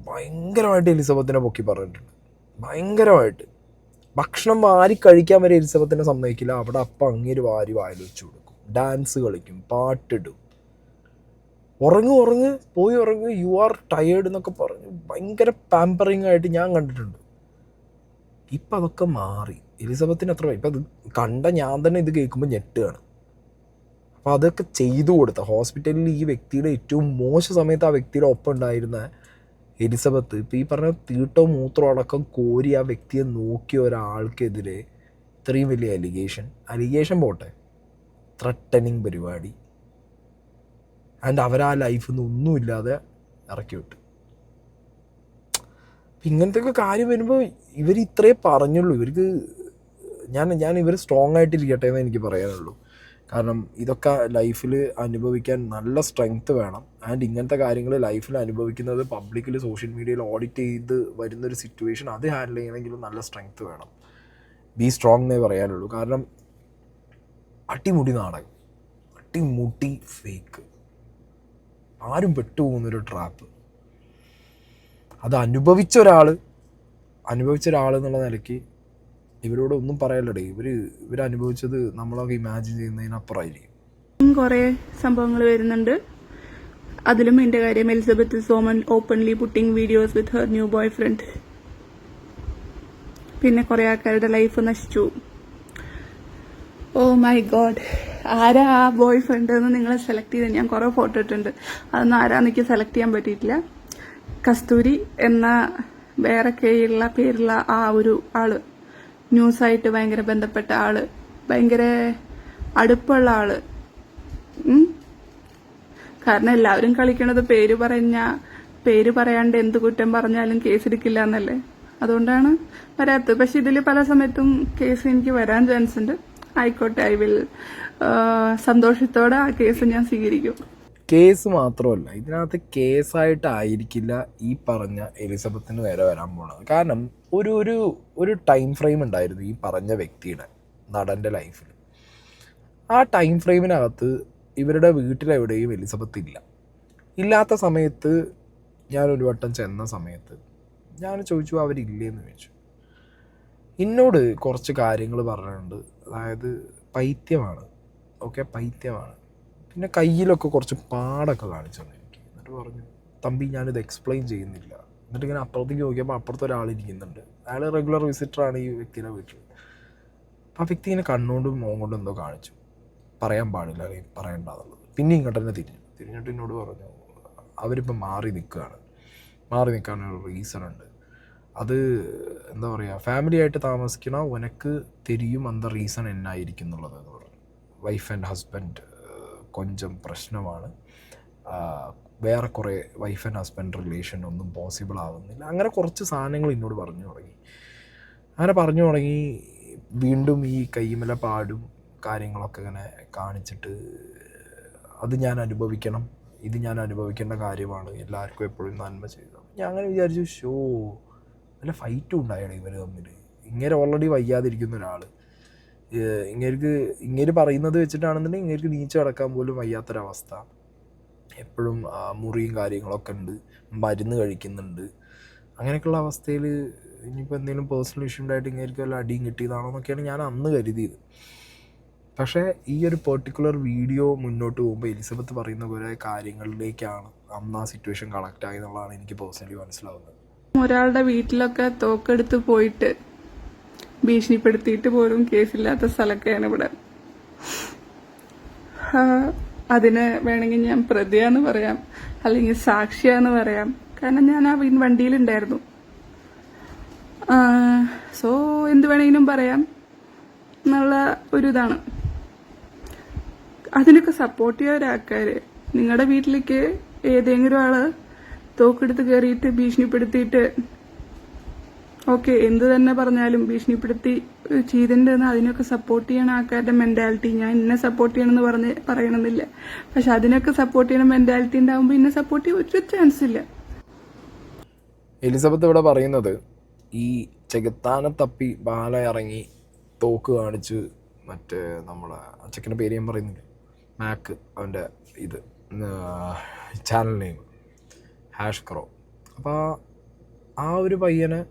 ഭയങ്കരമായിട്ട് എലിസബത്തിനെ പൊക്കി പറഞ്ഞിട്ടുണ്ട്. ഭയങ്കരമായിട്ട്. ഭക്ഷണം വാരി കഴിക്കാൻ വരെ എലിസബത്തിനെ സമ്മതിക്കില്ല. അവിടെ അപ്പം അങ്ങേര് വാരി വായിൽ വെച്ച് കൊടുക്കും, ഡാൻസ് കളിക്കും, പാട്ടിടും, ഉറങ്ങ് പോയി ഉറങ്ങ്, യു ആർ ടയേർഡ് എന്നൊക്കെ പറഞ്ഞ് ഭയങ്കര പാമ്പറിങ് ആയിട്ട് ഞാൻ കണ്ടിട്ടുണ്ട്. ഇപ്പം അതൊക്കെ മാറി. എലിസബത്തിന് അത്ര ഇപ്പം അത് കണ്ട ഞാൻ തന്നെ ഇത് കേൾക്കുമ്പോൾ ഞെട്ടുകയാണ്. അപ്പോൾ അതൊക്കെ ചെയ്തു കൊടുത്ത ഹോസ്പിറ്റലിൽ ഈ വ്യക്തിയുടെ ഏറ്റവും മോശം സമയത്ത് ആ വ്യക്തിയുടെ ഒപ്പം ഉണ്ടായിരുന്ന എലിസബത്ത് ഇപ്പം ഈ പറഞ്ഞ തീട്ടോ മൂത്രോ അടക്കം കോരി ആ വ്യക്തിയെ നോക്കിയ ഒരാൾക്കെതിരെ ഇത്രയും വലിയ അലിഗേഷൻ പോട്ടെ, ത്രട്ടനിങ് പരിപാടി. ആൻഡ് അവരാ ലൈഫിൽ നിന്ന് ഒന്നുമില്ലാതെ ഇറക്കി വിട്ടു. ഇങ്ങനത്തെ കാര്യം വരുമ്പോൾ ഇവർ ഇത്രേ പറഞ്ഞുള്ളൂ. ഇവർക്ക് ഞാൻ ഇവർ സ്ട്രോങ് ആയിട്ടിരിക്കട്ടെ എന്ന് എനിക്ക് പറയാനുള്ളൂ. കാരണം ഇതൊക്കെ ലൈഫിൽ അനുഭവിക്കാൻ നല്ല സ്ട്രെങ്ത്ത് വേണം. ആൻഡ് ഇങ്ങനത്തെ കാര്യങ്ങൾ ലൈഫിൽ അനുഭവിക്കുന്നത് പബ്ലിക്കിൽ സോഷ്യൽ മീഡിയയിൽ ഓഡിറ്റ് ചെയ്ത് വരുന്നൊരു സിറ്റുവേഷൻ, അത് ഹാൻഡിൽ ചെയ്യണമെങ്കിലും നല്ല സ്ട്രെങ്ത്ത് വേണം. ബി സ്ട്രോങ് എന്നേ പറയാനുള്ളൂ. കാരണം അട്ടിമുടി നാടകം, അട്ടിമുട്ടി ഫേക്ക്, ആരും പെട്ടുപോകുന്നൊരു ട്രാപ്പ്. അത് അനുഭവിച്ച ഒരാൾ എന്നുള്ള നിലയ്ക്ക് ഇവരോട് ഒന്നും പറയല്ലടേ. ഇവരനുഭവിച്ചത് നമ്മളൊക്കെ ഇമാജിൻ ചെയ്യുന്നതിനപ്പുറമായിരിക്കും. കുറേ സംഭവങ്ങൾ വരുന്നുണ്ട്. അതിലും എൻ്റെ കാര്യം, Elizabeth Soman openly putting videos with her new boyfriend. പിന്നെ കുറേ ആൾക്കാരുടെ ലൈഫ് നശിച്ചു. ഓ മൈ ഗോഡ്, ആരാ ആ ബോയ് ഫ്രണ്ട് എന്ന് നിങ്ങൾ സെലക്ട് ചെയ്ത്? ഞാൻ കുറേ ഫോട്ടോ ഇട്ടിട്ടുണ്ട്, അതൊന്നും ആരാന്ന് എനിക്ക് സെലക്ട് ചെയ്യാൻ പറ്റിയിട്ടില്ല. കസ്തൂരി എന്ന വേറെ കീഴിലുള്ള പേരുള്ള ആ ഒരു ആള്, ന്യൂസായിട്ട് ഭയങ്കര ബന്ധപ്പെട്ട ആള്, ഭയങ്കര അടുപ്പുള്ള ആള്. കാരണം എല്ലാവരും കളിക്കണത് പേര് പറയാണ്ട് എന്ത് കുറ്റം പറഞ്ഞാലും കേസെടുക്കില്ല എന്നല്ലേ. അതുകൊണ്ടാണ് വരാത്തത്. പക്ഷെ ഇതിൽ പല സമയത്തും കേസ് എനിക്ക് വരാൻ ചാൻസ് ഉണ്ട്. ആയിക്കോട്ടെ, ഐ വിൽ സന്തോഷത്തോടെ ആ കേസ് ഞാൻ സ്വീകരിക്കും. കേസ് മാത്രമല്ല, ഇതിനകത്ത് കേസായിട്ടായിരിക്കില്ല ഈ പറഞ്ഞ എലിസബത്തിന് നേരെ വരാൻ പോണത്. കാരണം ഒരു ടൈം ഫ്രെയിം ഉണ്ടായിരുന്നു ഈ പറഞ്ഞ വ്യക്തിയുടെ, നടൻ്റെ ലൈഫിൽ. ആ ടൈം ഫ്രെയിമിനകത്ത് ഇവരുടെ വീട്ടിലെവിടെയും എലിസബത്ത് ഇല്ലാത്ത സമയത്ത് ഞാനൊരു വട്ടം ചെന്ന സമയത്ത് ഞാൻ ചോദിച്ചു, അവരില്ലേന്ന് ചോദിച്ചു. എന്നോട് കുറച്ച് കാര്യങ്ങൾ പറഞ്ഞിട്ടുണ്ട്. അതായത് പൈത്യമാണ്, പൈത്യമാണ്. പിന്നെ കയ്യിലൊക്കെ കുറച്ച് പാടൊക്കെ കാണിച്ചു തന്നെ എനിക്ക്. എന്നിട്ട് പറഞ്ഞു, തമ്പി ഞാനിത് എക്സ്പ്ലെയിൻ ചെയ്യുന്നില്ല. എന്നിട്ട് ഇങ്ങനെ അപ്പുറത്തേക്ക് നോക്കിയപ്പോൾ അപ്പുറത്തെ ഒരാളിരിക്കുന്നുണ്ട്. അയാൾ റെഗുലർ വിസിറ്ററാണ് ഈ വ്യക്തിയുടെ വീട്ടിൽ. ആ വ്യക്തി ഇങ്ങനെ കണ്ണുകൊണ്ടും മുഖം കൊണ്ടും എന്തോ കാണിച്ചു, പറയാൻ പാടില്ല അല്ലെങ്കിൽ പറയണ്ടെന്നുള്ളത്. പിന്നെ ഇങ്ങോട്ട് തന്നെ തിരിഞ്ഞിട്ട് എന്നോട് പറഞ്ഞു, അവരിപ്പം മാറി നിൽക്കാനൊരു റീസൺ ഉണ്ട്. അത് എന്താ പറയുക, ഫാമിലി ആയിട്ട് താമസിക്കണ ഉനക്ക് തെരിയും അന്ത റീസൺ എന്നായിരിക്കും എന്നുള്ളത് എന്ന് പറഞ്ഞു. വൈഫ് ആൻഡ് ഹസ്ബൻഡ് കൊഞ്ചം പ്രശ്നമാണ്, വേറെ കുറേ വൈഫ് ആൻഡ് ഹസ്ബൻഡ് റിലേഷൻ ഒന്നും പോസിബിൾ ആവുന്നില്ല. അങ്ങനെ കുറച്ച് സാധനങ്ങൾ എന്നോട് പറഞ്ഞു തുടങ്ങി. വീണ്ടും ഈ കൈമല പാടും കാര്യങ്ങളൊക്കെ ഇങ്ങനെ കാണിച്ചിട്ട്, അത് ഞാൻ അനുഭവിക്കണം, ഇത് ഞാൻ അനുഭവിക്കേണ്ട കാര്യമാണ്, എല്ലാവർക്കും എപ്പോഴും നന്മ ചെയ്തു. ഞാൻ അങ്ങനെ വിചാരിച്ചു, നല്ല ഫൈറ്റും ഉണ്ടായാണ് ഇവർ തമ്മിൽ. ഇങ്ങനെ ഓൾറെഡി വയ്യാതിരിക്കുന്ന ഒരാൾ, ഇങ്ങനെ പറയുന്നത് വെച്ചിട്ടാണെന്നുണ്ടെങ്കിൽ ഇങ്ങനെ നീച്ച് കിടക്കാൻ പോലും വയ്യാത്തൊരവസ്ഥ. എപ്പോഴും മുറിയും കാര്യങ്ങളൊക്കെ ഉണ്ട്, മരുന്ന് കഴിക്കുന്നുണ്ട്. അങ്ങനെയൊക്കെയുള്ള അവസ്ഥയിൽ ഇനിയിപ്പോൾ എന്തെങ്കിലും പേഴ്സണൽ ഇഷ്യൂ ഉണ്ടായിട്ട് ഇങ്ങനെ വല്ല അടിയും കിട്ടിയതാണോ എന്നൊക്കെയാണ് ഞാൻ അന്ന് കരുതിയത്. പക്ഷേ ഈ ഒരു പെർട്ടിക്കുലർ വീഡിയോ മുന്നോട്ട് പോകുമ്പോൾ എലിസബത്ത് പറയുന്ന കുറേ കാര്യങ്ങളിലേക്കാണ് അന്ന് ആ സിറ്റുവേഷൻ കണക്റ്റ് ആയി എന്നുള്ളതാണ് എനിക്ക് പേഴ്സണലി മനസ്സിലാവുന്നത്. ഒരാളുടെ വീട്ടിലൊക്കെ തോക്കെടുത്ത് പോയിട്ട് ഭീഷണിപ്പെടുത്തിയിട്ട് പോലും കേസില്ലാത്ത സ്ഥലമൊക്കെയാണ് ഇവിടെ. അതിന് വേണമെങ്കിൽ ഞാൻ പ്രതിയാന്ന് പറയാം, അല്ലെങ്കിൽ സാക്ഷിയാന്ന് പറയാം. കാരണം ഞാൻ ആ വണ്ടിയിലുണ്ടായിരുന്നു. സോ എന്ത് വേണമെങ്കിലും പറയാം എന്നുള്ള ഒരു ഇതാണ്. അതിനൊക്കെ സപ്പോർട്ട് ചെയ്യാൻ ഒരാൾക്കാര് നിങ്ങളുടെ വീട്ടിലേക്ക് ഏതെങ്കിലും ആള് തോക്കെടുത്ത് കയറിയിട്ട് ഭീഷണിപ്പെടുത്തിയിട്ട്, ഓക്കെ എന്ത് തന്നെ പറഞ്ഞാലും ഭീഷണിപ്പെടുത്തി ചെയ്തിട്ടുണ്ടെന്ന് അതിനൊക്കെ സപ്പോർട്ട് ചെയ്യണ ആൾക്കാരുടെ മെന്റാലിറ്റി, ഞാൻ ഇന്നെ സപ്പോർട്ട് ചെയ്യണമെന്ന് പറയണമെന്നില്ല, പക്ഷെ അതിനൊക്കെ സപ്പോർട്ട് ചെയ്യണ മെന്റാലിറ്റി ഉണ്ടാകുമ്പോൾ ഇന്നെ സപ്പോർട്ട് ചെയ്യാൻ ഒരു ചാൻസ് ഇല്ല. എലിസബത്ത് ഇവിടെ പറയുന്നത് ഈ ചെകുത്താനെ തപ്പി ബാല ഇറങ്ങി തോക്ക് കാണിച്ച് മറ്റേ നമ്മളെ ചെക്കൻ്റെ പേര് ഞാൻ പറയുന്നില്ല, മാക്ക്, അവൻ്റെ ഇത് ചാനൽ നെയിം ഹാഷ് ക്രോ. അപ്പോൾ ആ ഒരു പയ്യനെ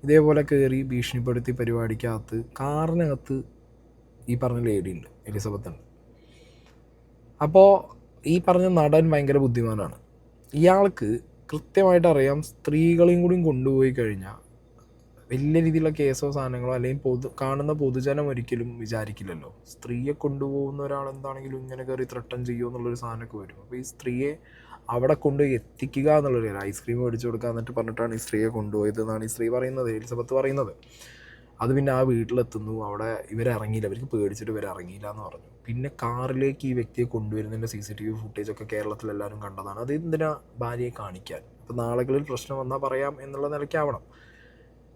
ഇതേപോലെ കയറി ഭീഷണിപ്പെടുത്തി പരിപാടിക്കകത്ത് കാറിനകത്ത് ഈ പറഞ്ഞ ലേഡി ഉണ്ട്, എലിസബത്ത് ഉണ്ട്. അപ്പോൾ ഈ പറഞ്ഞ നടൻ ഭയങ്കര ബുദ്ധിമാനാണ്. ഇയാൾക്ക് കൃത്യമായിട്ട് അറിയാം സ്ത്രീകളെയും കൂടി കൊണ്ടുപോയി കഴിഞ്ഞാൽ വലിയ രീതിയിലുള്ള കേസോ സാധനങ്ങളോ അല്ലെങ്കിൽ കാണുന്ന പൊതുജനം ഒരിക്കലും വിചാരിക്കില്ലല്ലോ സ്ത്രീയെ കൊണ്ടുപോകുന്ന ഒരാൾ എന്താണെങ്കിലും ഇങ്ങനെ കയറി ത്രട്ടൻ ചെയ്യുമോ എന്നുള്ളൊരു സാധനമൊക്കെ വരും. അപ്പോൾ ഈ സ്ത്രീയെ അവിടെ കൊണ്ടുപോയി എത്തിക്കുക എന്നുള്ളൊരു ഐസ്ക്രീം മേടിച്ചു കൊടുക്കുക എന്നിട്ട് പറഞ്ഞിട്ടാണ് ഈ സ്ത്രീയെ കൊണ്ടുപോയത് എന്നാണ് ഈ സ്ത്രീ പറയുന്നത്, എലിസബത്ത് പറയുന്നത്. അത് പിന്നെ ആ വീട്ടിലെത്തുന്നു, അവിടെ ഇവരിറങ്ങിയില്ല, അവർക്ക് പേടിച്ചിട്ട് ഇവരിറങ്ങിയില്ല എന്ന് പറഞ്ഞു. പിന്നെ കാറിലേക്ക് ഈ വ്യക്തിയെ കൊണ്ടുവരുന്നതിൻ്റെ CCTV ഫുട്ടേജൊക്കെ കേരളത്തിലെല്ലാവരും കണ്ടതാണ്. അത് എന്തിനാ ഭാര്യയെ കാണിക്കാൻ? അപ്പോൾ നാളുകളിൽ പ്രശ്നം വന്നാൽ പറയാം എന്നുള്ള നിലയ്ക്കാവണം.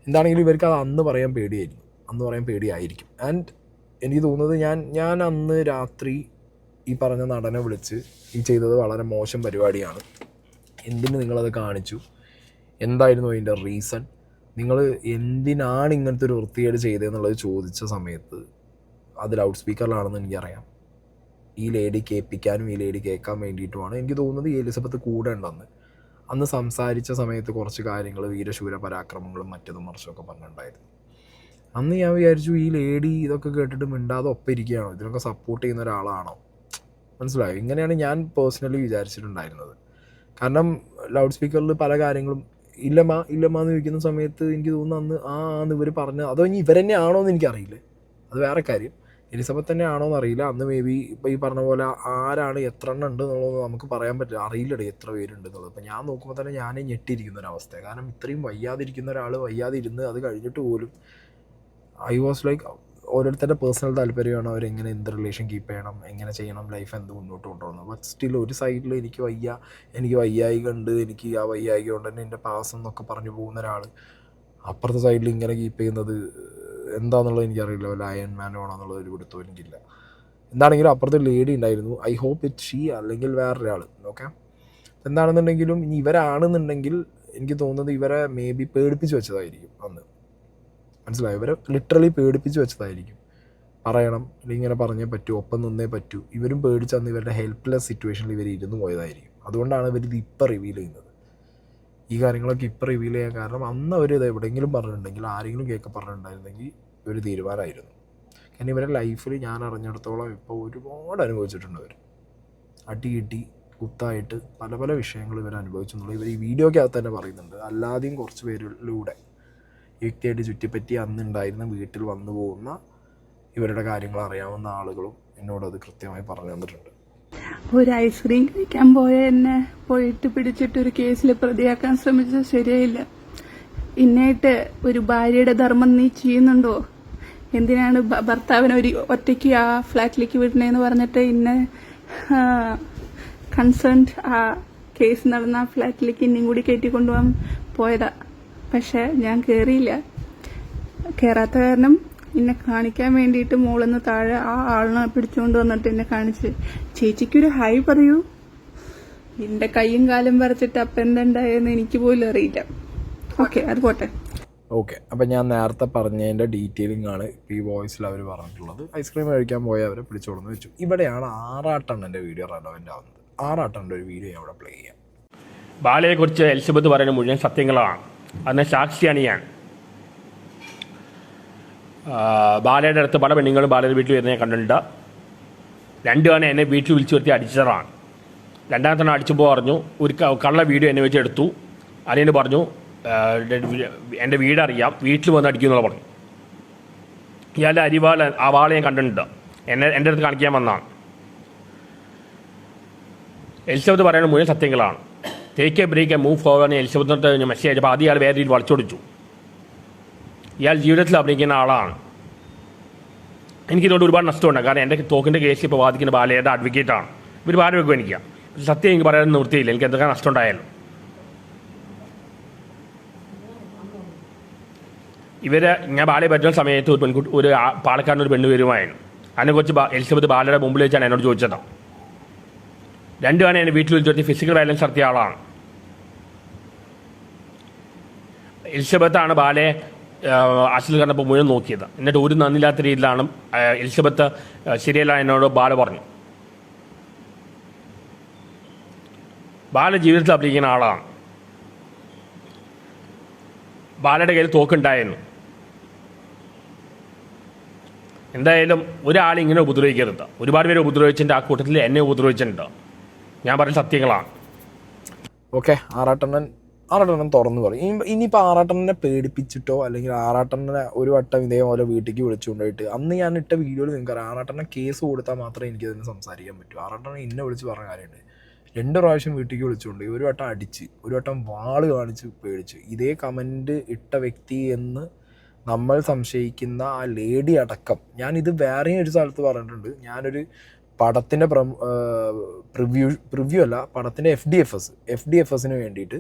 എന്താണെങ്കിലും ഇവർക്ക് അത് അന്ന് പറയാൻ പേടിയായിരിക്കും. ആൻഡ് എനിക്ക് തോന്നുന്നത് ഞാൻ അന്ന് രാത്രി ഈ പറഞ്ഞ നടനെ വിളിച്ച് ഈ ചെയ്തത് വളരെ മോശം പരിപാടിയാണ്, എന്തിന് നിങ്ങളത് കാണിച്ചു, എന്തായിരുന്നു അതിൻ്റെ റീസൺ, നിങ്ങൾ എന്തിനാണ് ഇങ്ങനത്തെ ഒരു വൃത്തികേട് ചെയ്തതെന്നുള്ളത് ചോദിച്ച സമയത്ത് അത് ലൗഡ് സ്പീക്കറിലാണെന്ന് എനിക്കറിയാം. ഈ ലേഡി കേൾപ്പിക്കാനും ഈ ലേഡി കേൾക്കാൻ വേണ്ടിയിട്ടുമാണ്. എനിക്ക് തോന്നുന്നത് ഈ എലിസബത്ത് കൂടെ ഉണ്ടെന്ന്. അന്ന് സംസാരിച്ച സമയത്ത് കുറച്ച് കാര്യങ്ങൾ വീരശൂര പരാക്രമങ്ങളും മറ്റതും മറിച്ചൊക്കെ പറഞ്ഞിട്ടുണ്ടായിരുന്നു. അന്ന് ഞാൻ വിചാരിച്ചു ഈ ലേഡി ഇതൊക്കെ കേട്ടിട്ട് മിണ്ടാതെ ഒപ്പം ഇരിക്കുകയാണോ, ഇതിനൊക്കെ സപ്പോർട്ട് ചെയ്യുന്ന ഒരാളാണോ, മനസ്സിലായോ? ഇങ്ങനെയാണ് ഞാൻ പേഴ്സണലി വിചാരിച്ചിട്ടുണ്ടായിരുന്നത്. കാരണം ലൗഡ് സ്പീക്കറിൽ പല കാര്യങ്ങളും ഇല്ലമ്മ എന്ന് ചോദിക്കുന്ന സമയത്ത് എനിക്ക് തോന്നുന്നു അന്ന് ഇവർ പറഞ്ഞ അതോ ഇനി ഇവരെന്നെ ആണോ എന്ന് എനിക്കറിയില്ല, അത് വേറെ കാര്യം. എലിസബത്ത് തന്നെ ആണോ എന്നറിയില്ല. അന്ന് മേ ബി ഇപ്പോൾ ഈ പറഞ്ഞ പോലെ ആരാണ് എത്ര എണ്ണം ഉണ്ട് എന്നുള്ളത് നമുക്ക് പറയാൻ പറ്റില്ല, അറിയില്ലടേ എത്ര പേരുണ്ട് എന്നുള്ളത്. അപ്പോൾ ഞാൻ നോക്കുമ്പോൾ തന്നെ ഞാനേ ഞെട്ടിയിരിക്കുന്ന ഒരവസ്ഥ. കാരണം ഇത്രയും വയ്യാതിരിക്കുന്ന ഒരാൾ വയ്യാതിരുന്ന് അത് കഴിഞ്ഞിട്ട് പോലും ഐ വാസ് ലൈക്ക് ഓരോരുത്തരുടെ പേഴ്സണൽ താല്പര്യമാണ് അവരെങ്ങനെ എന്ത് റിലേഷൻ കീപ്പ് ചെയ്യണം, എങ്ങനെ ചെയ്യണം, ലൈഫ് എന്ത് മുന്നോട്ട് കൊണ്ടുപോകണം. ബട്ട് സ്റ്റിൽ ഒരു സൈഡിൽ എനിക്ക് വയ്യായിക ഉണ്ട്, എനിക്ക് ആ വയ്യായിക കൊണ്ട് തന്നെ എൻ്റെ പാസം എന്നൊക്കെ പറഞ്ഞു പോകുന്ന ഒരാൾ അപ്പുറത്തെ സൈഡിൽ ഇങ്ങനെ കീപ്പ് ചെയ്യുന്നത് എന്താണെന്നുള്ളത് എനിക്കറിയില്ല. വല്ല അയൺ മാനോ ആണെന്നുള്ളത് ഒരു പിടുത്തവും എനിക്കില്ല. എന്താണെങ്കിലും അപ്പുറത്തെ ലേഡി ഉണ്ടായിരുന്നു. ഐ ഹോപ്പ് ഇറ്റ് ഷീ അല്ലെങ്കിൽ വേറൊരാൾ. ഓക്കെ, എന്താണെന്നുണ്ടെങ്കിലും ഇനി ഇവരാണെന്നുണ്ടെങ്കിൽ എനിക്ക് തോന്നുന്നത് ഇവരെ മേ ബി പേടിപ്പിച്ച് വെച്ചതായിരിക്കും അന്ന്, മനസ്സിലായി? ഇവരെ ലിറ്ററലി പേടിപ്പിച്ച് വെച്ചതായിരിക്കും. പറയണം അല്ലെങ്കിൽ ഇങ്ങനെ പറഞ്ഞേ പറ്റൂ, ഒപ്പം നിന്നേ പറ്റൂ. ഇവരും പേടിച്ചന്ന് ഇവരുടെ ഹെൽപ്ലെസ് സിറ്റുവേഷനിൽ ഇവർ ഇരുന്ന് പോയതായിരിക്കും. അതുകൊണ്ടാണ് ഇവരിത് ഇപ്പം റിവീൽ ചെയ്യുന്നത്. ഈ കാര്യങ്ങളൊക്കെ ഇപ്പം റിവീൽ ചെയ്യാൻ കാരണം അന്ന് അവർ ഇത് എവിടെയെങ്കിലും പറഞ്ഞിട്ടുണ്ടെങ്കിൽ, ആരെങ്കിലും പറഞ്ഞിട്ടുണ്ടായിരുന്നെങ്കിൽ ഒരു തീരുമാനമായിരുന്നു. കാരണം ഇവരുടെ ലൈഫിൽ ഞാൻ അറിഞ്ഞിടത്തോളം ഇപ്പോൾ ഒരുപാട് അനുഭവിച്ചിട്ടുണ്ട്. അവർ അടി കുത്തായിട്ട് പല പല വിഷയങ്ങൾ ഇവർ അനുഭവിച്ചെന്നുള്ളത് ഇവർ ഈ വീഡിയോയ്ക്കകത്ത് തന്നെ പറയുന്നുണ്ട്. അല്ലാതെയും കുറച്ച് പേരിലൂടെ ഈ വ്യക്തിയായിട്ട് ചുറ്റിപ്പറ്റി അന്നുണ്ടായിരുന്ന വീട്ടിൽ വന്നു പോകുന്ന ഇവരുടെ കാര്യങ്ങൾ അറിയാവുന്ന ആളുകളും എന്നോടത് കൃത്യമായി പറഞ്ഞു തന്നിട്ടുണ്ട്. ഒരു ഐസ്ക്രീം കഴിക്കാൻ എന്നെ പോയിട്ട് പിടിച്ചിട്ട് ഒരു കേസിൽ പ്രതിയാക്കാൻ ശ്രമിച്ചത് ശരിയായില്ല. ഇന്നായിട്ട് ഒരു ഭാര്യയുടെ ധർമ്മം നീ ചെയ്യുന്നുണ്ടോ? എന്തിനാണ് ഭർത്താവിനെ ഒറ്റയ്ക്ക് ആ ഫ്ലാറ്റിലേക്ക് വിടണേന്ന് പറഞ്ഞിട്ട് ഇന്നെ കൺസേൺഡ് ആ കേസ് നടന്ന ആ ഫ്ലാറ്റിലേക്ക് ഇന്നും കൂടി കയറ്റിക്കൊണ്ടുപോകാൻ പോയതാ. പക്ഷെ ഞാൻ കയറാത്ത കാരണം എന്നെ കാണിക്കാൻ വേണ്ടിയിട്ട് മോളിന്ന് താഴെ ആ ആളിനെ പിടിച്ചുകൊണ്ട് വന്നിട്ട് എന്നെ കാണിച്ച്, ചേച്ചിക്കൊരു ഹായ് പറയൂ. എന്റെ കൈയും കാലും വരച്ചിട്ട് അപ്പം എന്തുണ്ടായെന്ന് എനിക്ക് പോലും അറിയില്ല. ഓക്കെ, അത് പോട്ടെ. ഓക്കെ, അപ്പം ഞാൻ നേരത്തെ പറഞ്ഞതിൻ്റെ ഡീറ്റെയിലിംഗ് ആണ് ഇപ്പോൾ ഈ വോയിസിൽ അവർ പറഞ്ഞിട്ടുള്ളത്. ഐസ്ക്രീം കഴിക്കാൻ പോയി അവരെ പിടിച്ചോളന്ന് വെച്ചു. ഇവിടെയാണ് ആറാട്ടണ്ണൻ്റെ വീഡിയോ റെലവൻ്റ് ആവുന്നത്. ആറാട്ടണ്ണൻ്റെ ഒരു വീഡിയോ ഞാൻ ഇവിടെ പ്ലേ ചെയ്യാം. ബാലയെക്കുറിച്ച് എലിസബത്ത് പറയുന്ന മുഴുവൻ സത്യങ്ങളാണ്. അതിന് സാക്ഷിയാണ് ഞാൻ. ബാലയുടെ അടുത്ത് പല പെണ്ണുങ്ങളും ബാലയുടെ വീട്ടിൽ വരുന്ന ഞാൻ കണ്ടിട്ടുണ്ട്. 2 തവണ എന്നെ വീട്ടിൽ വിളിച്ചു വരുത്തി അടിച്ചതാണ്. 2ാമത്തെ തവണ അടിച്ചപ്പോൾ പറഞ്ഞു ഒരു കള്ള വീഡിയോ എന്നെ വെച്ച് എടുത്തു. അതിന് പറഞ്ഞു എൻ്റെ വീടറിയാം, വീട്ടിൽ വന്ന് അടിക്കുമെന്നുള്ള പറഞ്ഞു. ഇയാളുടെ ആ വാളെ ഞാൻ കണ്ടിട്ടുണ്ട്. എൻ്റെ അടുത്ത് കാണിക്കാൻ വന്നതാണ്. എലിസബത്ത് പറയുന്ന മുഴുവൻ സത്യങ്ങളാണ്. Take a break move forward എലിസബത്തിനോട്ട് ഞാൻ മെസ്സേജ് അയച്ചപ്പോൾ ആദ്യം ഇയാൾ വേറെ രീതിയിൽ വളച്ചൊടിച്ചു. ഇയാൾ ജീവിതത്തിൽ അഭിനയിക്കുന്ന ആളാണ്. എനിക്കിതുകൊണ്ട് ഒരുപാട് നഷ്ടമുണ്ട്. കാരണം എൻ്റെ തോക്കിൻ്റെ കേസിൽ ഇപ്പോൾ വാദിക്കുന്ന ബാലയുടെ അഡ്വക്കേറ്റാണ്. ഇവർ ഭാരം വെക്കും എനിക്ക്. സത്യം എനിക്ക് പറയാൻ നിർത്തിയില്ല. എനിക്ക് എന്തൊക്കെ നഷ്ടം ഉണ്ടായാലും ഞാൻ ബാലയെ പറ്റുന്ന സമയത്ത് ഒരു പാലക്കാരനൊരു പെണ്ണ് വരുമായിരുന്നു. അതിനെക്കുറിച്ച് എലിസബത്ത് ബാലയുടെ മുമ്പിൽ വെച്ചാണ് എന്നോട് ചോദിച്ചത്. 2 തവണ എന്നെ വീട്ടിൽ വിളിച്ചു വരുത്തി ഫിസിക്കൽ വയലൻസ് നടത്തിയ ആളാണ്. എലിസബത്താണ് ബാലയെ ആശുപത്രി കണ്ടപ്പോൾ മുഴുവൻ നോക്കിയത്. എന്നിട്ട് ഒരു നന്ദിയില്ലാത്ത രീതിയിലാണ് എലിസബത്ത് ശരിയല്ല എന്നോട് ബാല പറഞ്ഞു. ബാല ജീവിതത്തിൽ അഭിനയിക്കുന്ന ആളാണ്. ബാലയുടെ കയ്യിൽ തോക്കുണ്ടായിരുന്നു. എന്തായാലും ഒരാൾ ഇങ്ങനെ ഉപദ്രവിക്കരുത്. ഒരുപാട് പേര് ഉപദ്രവിച്ചിട്ടുണ്ട്. ആ കൂട്ടത്തിൽ എന്നെ ഉപദ്രവിച്ചിട്ടുണ്ട്. ഞാൻ പറയുന്ന സത്യങ്ങളാണ്. ഓക്കെ, ആറാട്ടണ്ണൻ തുറന്നു പറയും. ഇനിയിപ്പോൾ ആറാട്ടണ്ണനെ പേടിപ്പിച്ചിട്ടോ അല്ലെങ്കിൽ ആറാട്ടണ്ണനെ ഒരു വട്ടം ഇതേപോലെ വീട്ടിലേക്ക് വിളിച്ചുകൊണ്ടുപോയിട്ട് അന്ന് ഞാൻ ഇട്ട വീഡിയോയിൽ നിങ്ങൾക്ക് അറിയാം, ആറാട്ടണ്ണൻ കേസ് കൊടുത്താൽ മാത്രമേ എനിക്കതിന് സംസാരിക്കാൻ പറ്റൂ. ആറാട്ടണ്ണൻ എന്നെ വിളിച്ച് പറഞ്ഞ കാര്യമുണ്ട്. 2 പ്രാവശ്യം വീട്ടിലേക്ക് വിളിച്ചുകൊണ്ട് ഒരു വട്ടം അടിച്ച്, ഒരു വട്ടം വാള് കാണിച്ച് പേടിച്ച്. ഇതേ കമൻറ്റ് ഇട്ട വ്യക്തി എന്ന് നമ്മൾ സംശയിക്കുന്ന ആ ലേഡി അടക്കം, ഞാനിത് വേറെയും ഒരു സ്ഥലത്ത് പറഞ്ഞിട്ടുണ്ട്. ഞാനൊരു പടത്തിൻ്റെ പ്രിവ്യൂ അല്ല, പടത്തിൻ്റെ FDFSന് വേണ്ടിയിട്ട്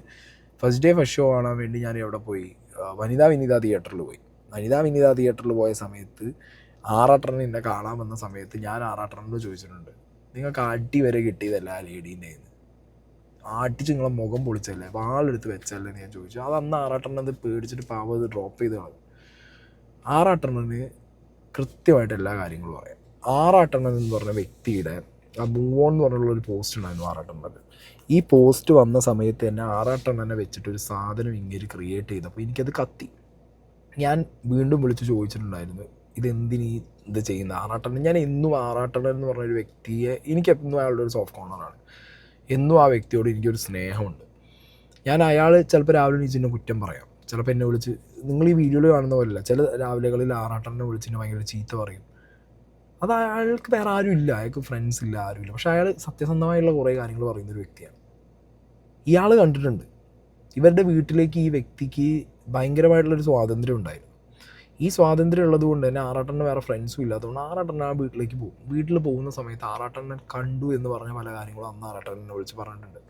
ഫസ്റ്റ് ഡേ ഫസ്റ്റ് ഷോ കാണാൻ വേണ്ടി ഞാൻ എവിടെ പോയി, വനിതാ തിയേറ്ററിൽ പോയി. വനിതാ തിയേറ്ററിൽ പോയ സമയത്ത് ആറാട്ടണ്ണൻ എന്നെ കാണാൻ വന്ന സമയത്ത് ഞാൻ ആറാട്ടണ്ണനോട് ചോദിച്ചിട്ടുണ്ട്, നിങ്ങൾക്ക് അടി വരെ കിട്ടിയതല്ല ആ ലേഡീൻ്റെ കയ്യിൽ നിന്ന്, ആട്ടിച്ച് നിങ്ങളെ മുഖം പൊളിച്ചല്ലേ, വാളെടുത്ത് വെച്ചല്ലേ എന്ന് ഞാൻ ചോദിച്ചു. അത് അന്ന് ആറാട്ടണ്ണൻ അത് പേടിച്ചിട്ട് പാവം അത് ഡ്രോപ്പ് ചെയ്ത് കളഞ്ഞു. ആറാട്ടണ്ണന് കൃത്യമായിട്ട് എല്ലാ കാര്യങ്ങളും പറയാം. ആറാട്ടണ്ണൻ എന്ന് പറഞ്ഞ വ്യക്തിയുടെ ആ മൂവ് ഓൺ എന്ന് പറഞ്ഞുള്ളൊരു പോസ്റ്റ് ഉണ്ടായിരുന്നു ആറാട്ടണ്ണൻ. ഈ പോസ്റ്റ് വന്ന സമയത്ത് തന്നെ ആറാട്ടണ്ണനെ വെച്ചിട്ടൊരു സാധനം ഇങ്ങനെ ക്രിയേറ്റ് ചെയ്തപ്പോൾ എനിക്കത് കത്തി. ഞാൻ വീണ്ടും വിളിച്ച് ചോദിച്ചിട്ടുണ്ടായിരുന്നു, ഇതെന്തിനീ ഇത് ചെയ്യുന്ന ആറാട്ടണ്ണൻ. ഞാൻ എന്നും ആറാട്ടണ്ണൻ എന്ന് പറഞ്ഞൊരു വ്യക്തിയെ, എനിക്കെന്നും അയാളുടെ ഒരു സോഫ്റ്റ് കോർണറാണ്. എന്നും ആ വ്യക്തിയോട് എനിക്കൊരു സ്നേഹമുണ്ട്. ഞാൻ അയാൾ ചിലപ്പോൾ രാവിലെ എണീച്ചിട്ട് കുറ്റം പറയാം, ചിലപ്പോൾ എന്നെ വിളിച്ച്, നിങ്ങൾ ഈ വീഡിയോയിൽ കാണുന്ന പോലെയല്ല, ചില രാവിലെകളിൽ ആറാട്ടണ്ണനെ വിളിച്ചിട്ട് ഭയങ്കര ചീത്ത പറയും. അത് അയാൾക്ക് വേറെ ആരും ഇല്ല, അയാൾക്ക് ഫ്രണ്ട്സ് ഇല്ല, ആരുമില്ല. പക്ഷേ അയാൾ സത്യസന്ധമായുള്ള കുറേ കാര്യങ്ങൾ പറയുന്നൊരു വ്യക്തിയാണ്. ഇയാൾ കണ്ടിട്ടുണ്ട് ഇവരുടെ വീട്ടിലേക്ക് ഈ വ്യക്തിക്ക് ഭയങ്കരമായിട്ടുള്ളൊരു സ്വാതന്ത്ര്യം ഉണ്ടായിരുന്നു. ഈ സ്വാതന്ത്ര്യം ഉള്ളത് കൊണ്ട് തന്നെ ആറാട്ടണ്ണൻ വേറെ ഫ്രണ്ട്സും ഇല്ലാത്തതുകൊണ്ട് ആറാട്ടണ്ണൻ ആ വീട്ടിലേക്ക് പോകും. വീട്ടിൽ പോകുന്ന സമയത്ത് ആറാട്ടണ്ണൻ കണ്ടു എന്ന് പറഞ്ഞ പല കാര്യങ്ങളും അന്ന് ആറാട്ടണ്ണനെ വിളിച്ച് പറഞ്ഞിട്ടുണ്ട്.